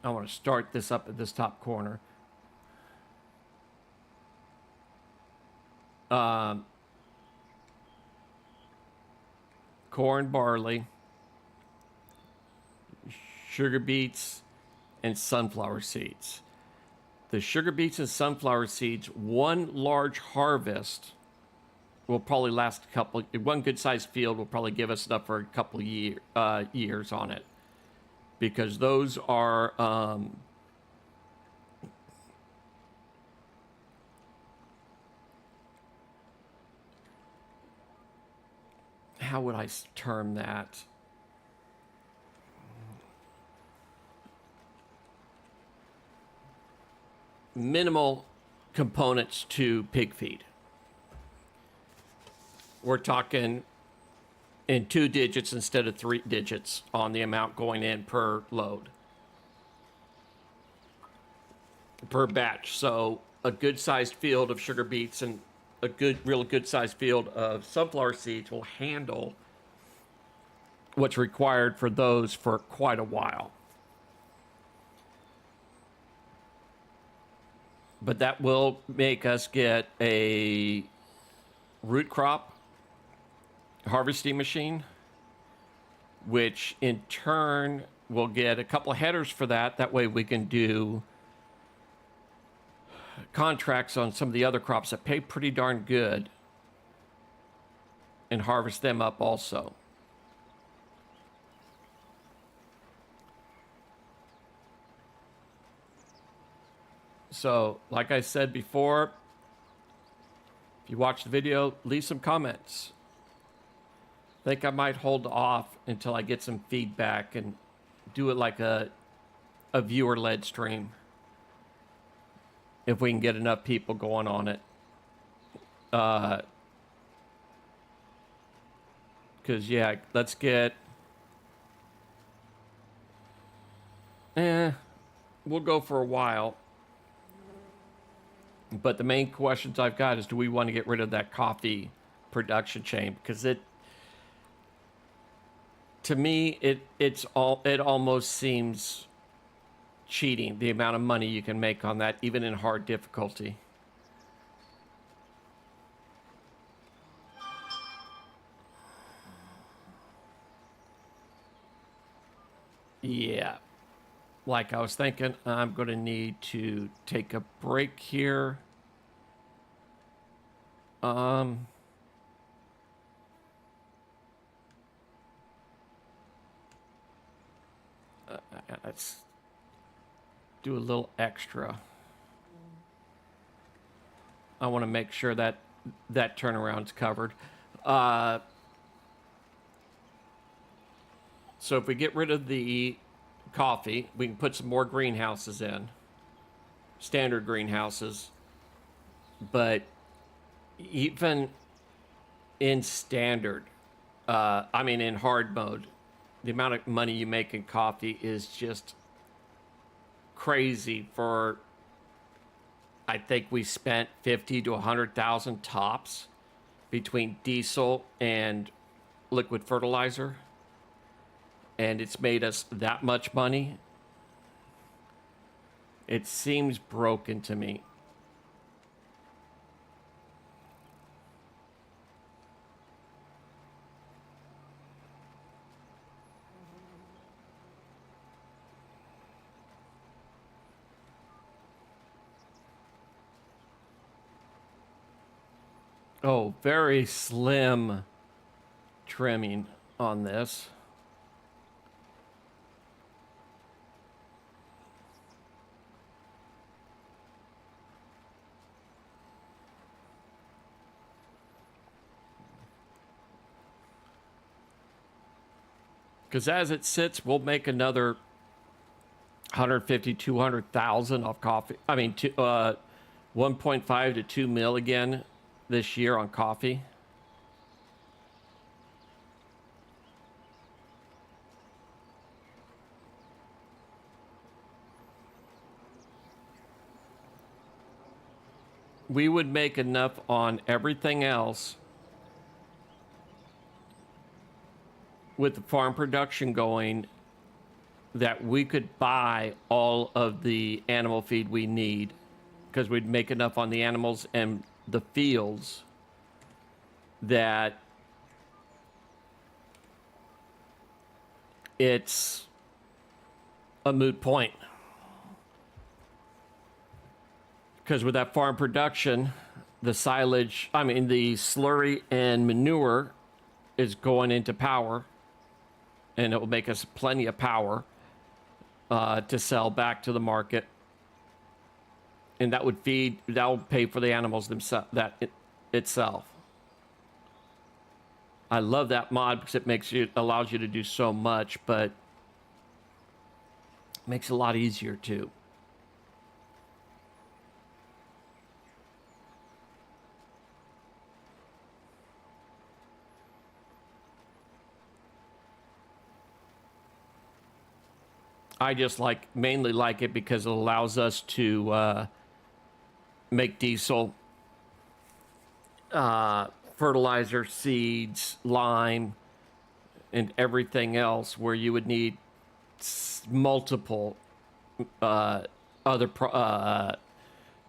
I want to start this up at this top corner. Corn, barley, sugar beets, and sunflower seeds. The sugar beets and sunflower seeds, one large harvest will probably last a couple. One good sized field will probably give us enough for a couple years on it, because those are how would I term that? minimal components to pig feed. We're talking in 2 digits instead of 3 digits on the amount going in per load, per batch. So a good sized field of sugar beets and a real good sized field of sunflower seeds will handle what's required for those for quite a while. But that will make us get a root crop harvesting machine, which in turn will get a couple of headers for that. That way we can do contracts on some of the other crops that pay pretty darn good and harvest them up also. So, like I said before, if you watch the video, leave some comments. I think I might hold off until I get some feedback and do it like a viewer-led stream. If we can get enough people going on it. Because, yeah, let's get... we'll go for a while. But the main questions I've got is, do we want to get rid of that coffee production chain? Because to me, it almost seems cheating, the amount of money you can make on that, even in hard difficulty. Yeah. Like I was thinking, I'm going to need to take a break here. Let's do a little extra. I want to make sure that turnaround's covered. So if we get rid of the coffee, we can put some more greenhouses in, standard greenhouses. But even in standard, in hard mode, the amount of money you make in coffee is just crazy. For, I think we spent 50 to 100,000 tops between diesel and liquid fertilizer. And it's made us that much money. It seems broken to me. Oh, very slim trimming on this. Because as it sits, we'll make another 150, 200,000 off coffee. 1.5 to 2 mil again this year on coffee. We would make enough on everything else with the farm production going that we could buy all of the animal feed we need, because we'd make enough on the animals and the fields that it's a moot point. Because with that farm production, the silage, the slurry and manure is going into power, and it will make us plenty of power to sell back to the market. And that would pay for the animals themselves, itself. I love that mod because it allows you to do so much, but it makes it a lot easier too. I just mainly like it because it allows us to make diesel, fertilizer, seeds, lime, and everything else where you would need multiple other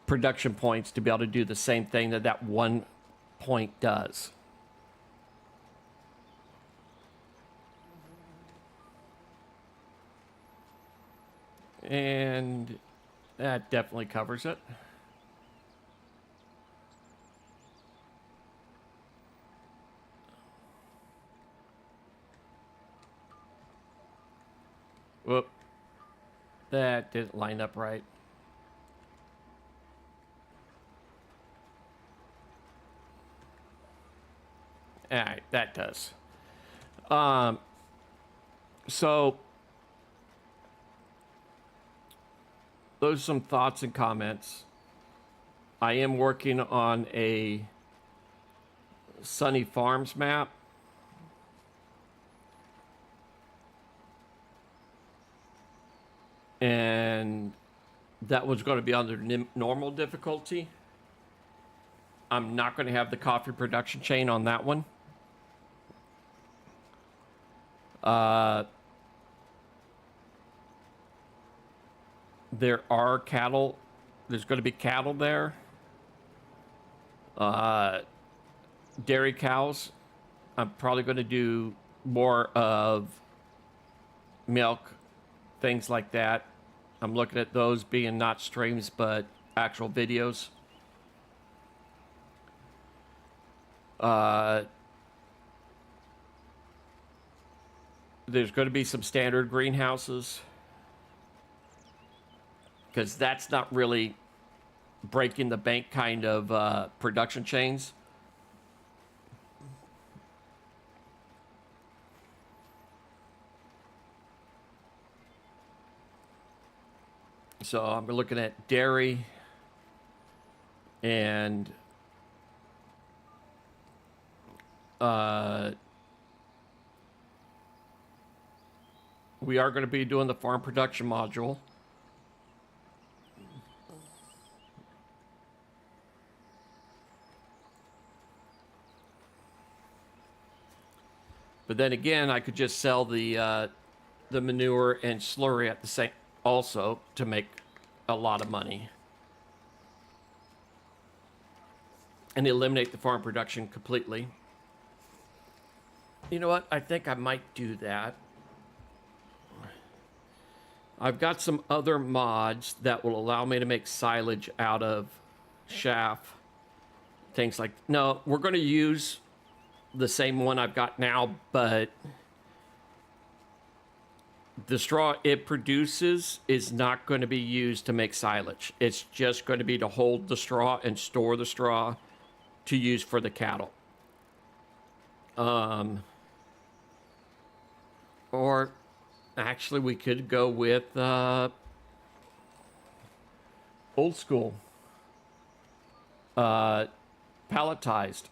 production points to be able to do the same thing that that one point does. And that definitely covers it. Whoop. That didn't line up right. All right, that does. So those are some thoughts and comments. I am working on a Sunny Farms map. And that was going to be under normal difficulty. I'm not going to have the coffee production chain on that one. There are cattle. There's going to be cattle there. Dairy cows. I'm probably going to do more of milk, things like that. I'm looking at those being not streams, but actual videos. There's going to be some standard greenhouses because that's not really breaking the bank kind of production chains. So I'm looking at dairy and we are going to be doing the farm production module. But then again, I could just sell the manure and slurry at the same also to make a lot of money and eliminate the farm production completely. You know what? I think I might do that. I've got some other mods that will allow me to make silage out of chaff. Things like, no, we're going to use the same one I've got now, but the straw it produces is not going to be used to make silage. It's just going to be to hold the straw and store the straw to use for the cattle. Or actually, we could go with old school, palletized,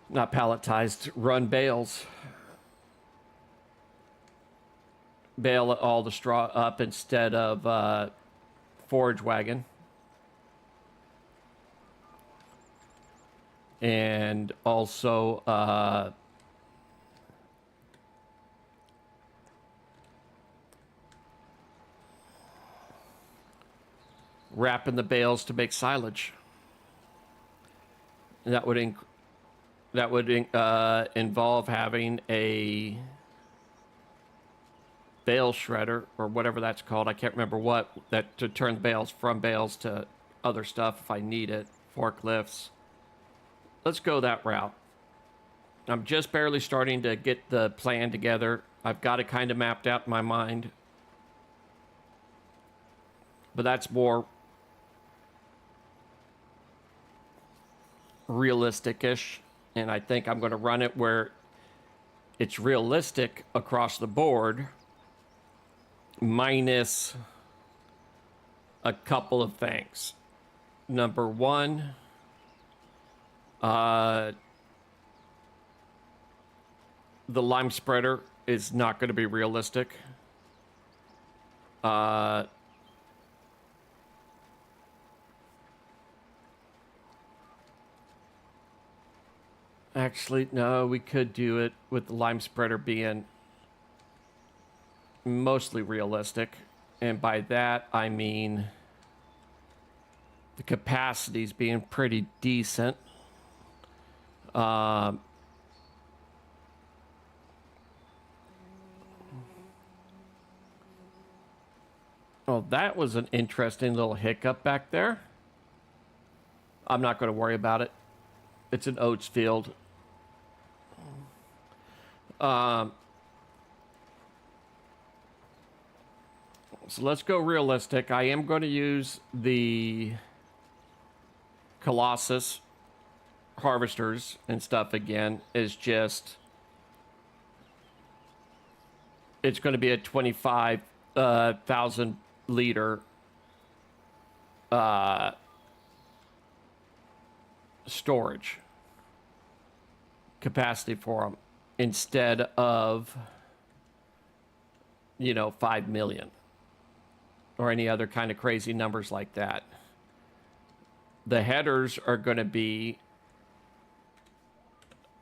not palletized, run bales. Bale all the straw up instead of forage wagon. And also wrapping the bales to make silage. That would involve having a bale shredder or whatever that's called. I can't remember what that to turn bales from bales to other stuff if I need it. Forklifts. Let's go that route. I'm just barely starting to get the plan together. I've got it kind of mapped out in my mind. But that's more realistic-ish. And I think I'm going to run it where it's realistic across the board, minus a couple of things. Number one, the lime spreader is not going to be realistic. Actually, no, we could do it with the lime spreader being mostly realistic. And by that, I mean the capacities being pretty decent. Oh, that was an interesting little hiccup back there. I'm not going to worry about it. It's an oats field. So let's go realistic. I am going to use the Colossus harvesters and stuff again. It's just, it's going to be a 25,000 liter storage capacity for them instead of, 5 million or any other kind of crazy numbers like that. The headers are going to be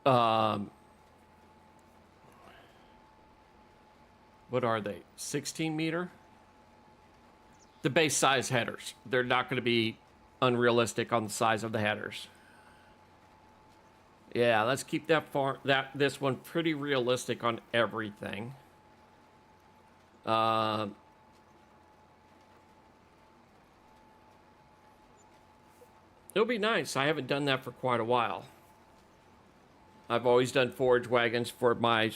what are they? 16 meter? The base size headers. They're not going to be unrealistic on the size of the headers. Yeah, let's keep this one pretty realistic on everything. It'll be nice. I haven't done that for quite a while. I've always done forage wagons for my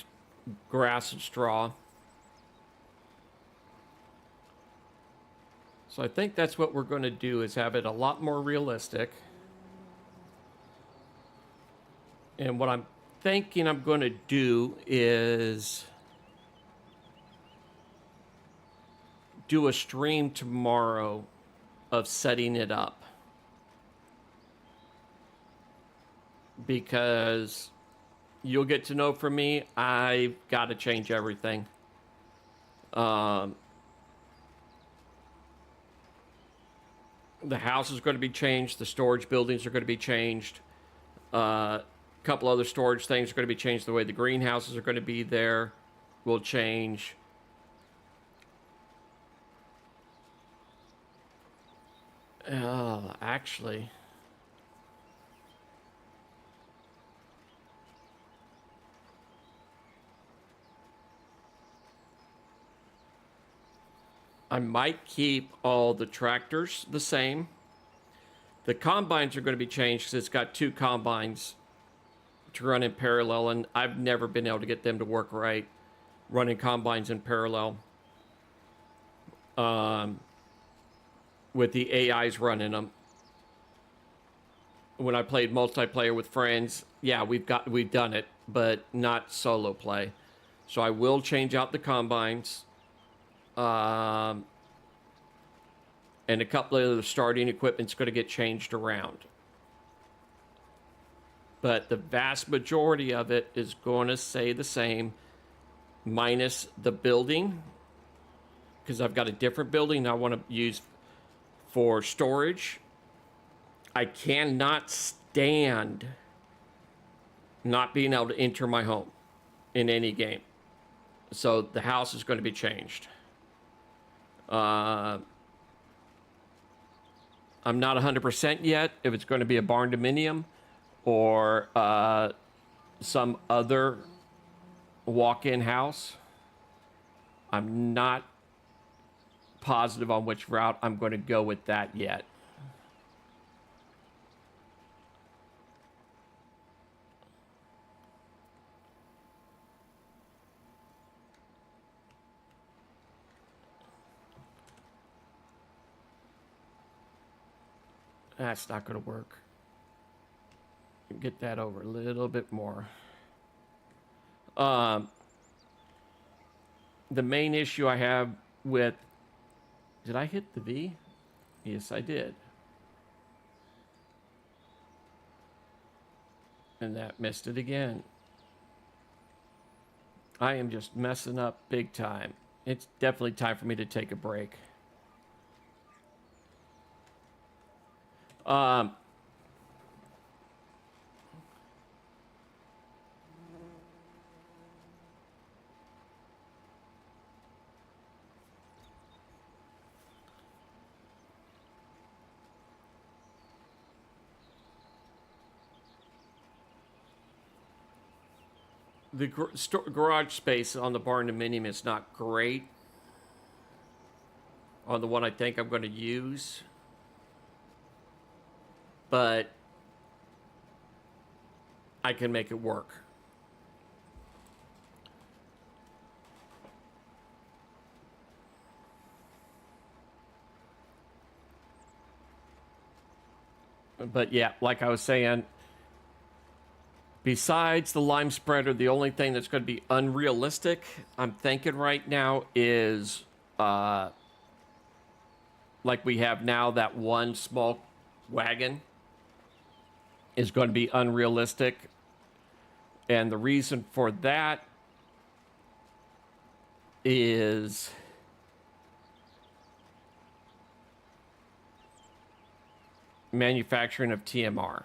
grass and straw. So I think that's what we're going to do, is have it a lot more realistic. And what I'm thinking I'm going to do is do a stream tomorrow of setting it up. Because you'll get to know from me, I've got to change everything. The house is going to be changed. The storage buildings are going to be changed. A couple other storage things are going to be changed. The way the greenhouses are going to be there will change. Actually, I might keep all the tractors the same. The combines are going to be changed because it's got two combines to run in parallel, and I've never been able to get them to work right, running combines in parallel. With the AIs running them. When I played multiplayer with friends, yeah, we've done it, but not solo play. So I will change out the combines. And a couple of the starting equipment's going to get changed around. But the vast majority of it is going to stay the same, minus the building, because I've got a different building I want to use for storage. I cannot stand not being able to enter my home in any game. So the house is going to be changed. I'm not 100% yet if it's going to be a barn dominium or some other walk-in house. I'm not positive on which route I'm going to go with that yet. That's not going to work. Get that over a little bit more. The main issue I have with... Did I hit the V? Yes, I did. And that missed it again. I am just messing up big time. It's definitely time for me to take a break. The garage space on the barn dominium is not great. On the one I think I'm going to use. But I can make it work. But yeah, like I was saying, besides the lime spreader, the only thing that's going to be unrealistic, I'm thinking right now, is like we have now, that one small wagon is going to be unrealistic. And the reason for that is manufacturing of TMR.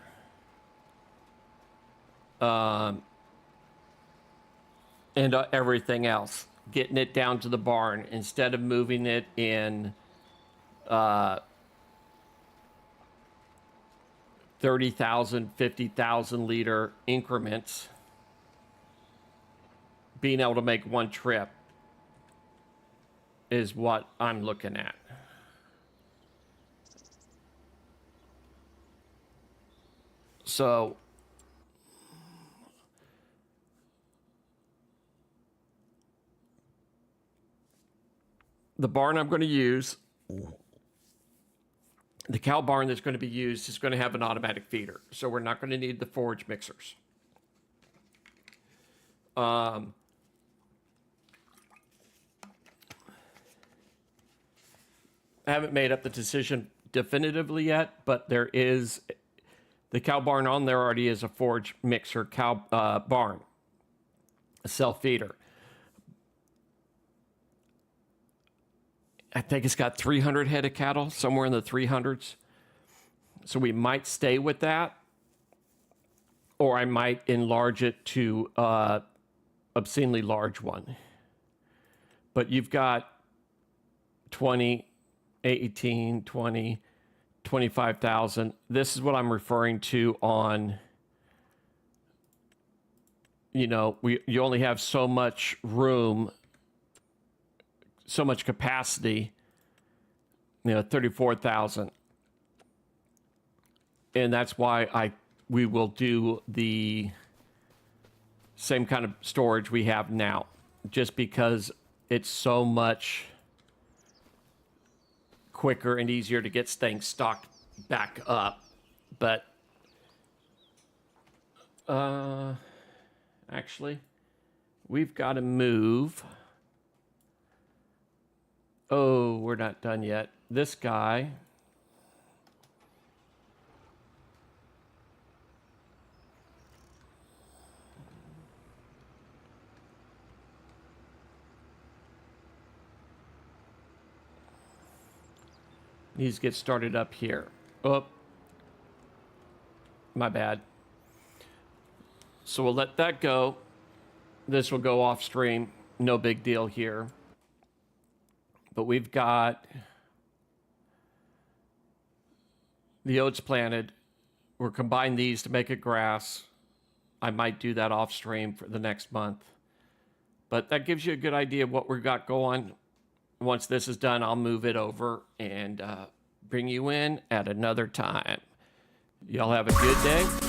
And everything else. Getting it down to the barn instead of moving it in 30,000, 50,000 liter increments. Being able to make one trip is what I'm looking at. So the barn I'm going to use, the cow barn that's going to be used, is going to have an automatic feeder. So we're not going to need the forage mixers. I haven't made up the decision definitively yet, but there is the cow barn on there already is a forage mixer cow barn, a self feeder. I think it's got 300 head of cattle, somewhere in the 300s. So we might stay with that, or I might enlarge it to obscenely large one. But you've got 20, 18, 20, 25,000. This is what I'm referring to on, you know, you only have so much room, so much capacity, 34,000. And that's why we will do the same kind of storage we have now, just because it's so much quicker and easier to get things stocked back up. But actually, we've got to move. Oh, we're not done yet. This guy, needs to get started up here. Oh, my bad. So we'll let that go. This will go off stream. No big deal here. But we've got the oats planted. We're combining these to make it grass. I might do that off stream for the next month. But that gives you a good idea of what we've got going. Once this is done, I'll move it over and bring you in at another time. Y'all have a good day.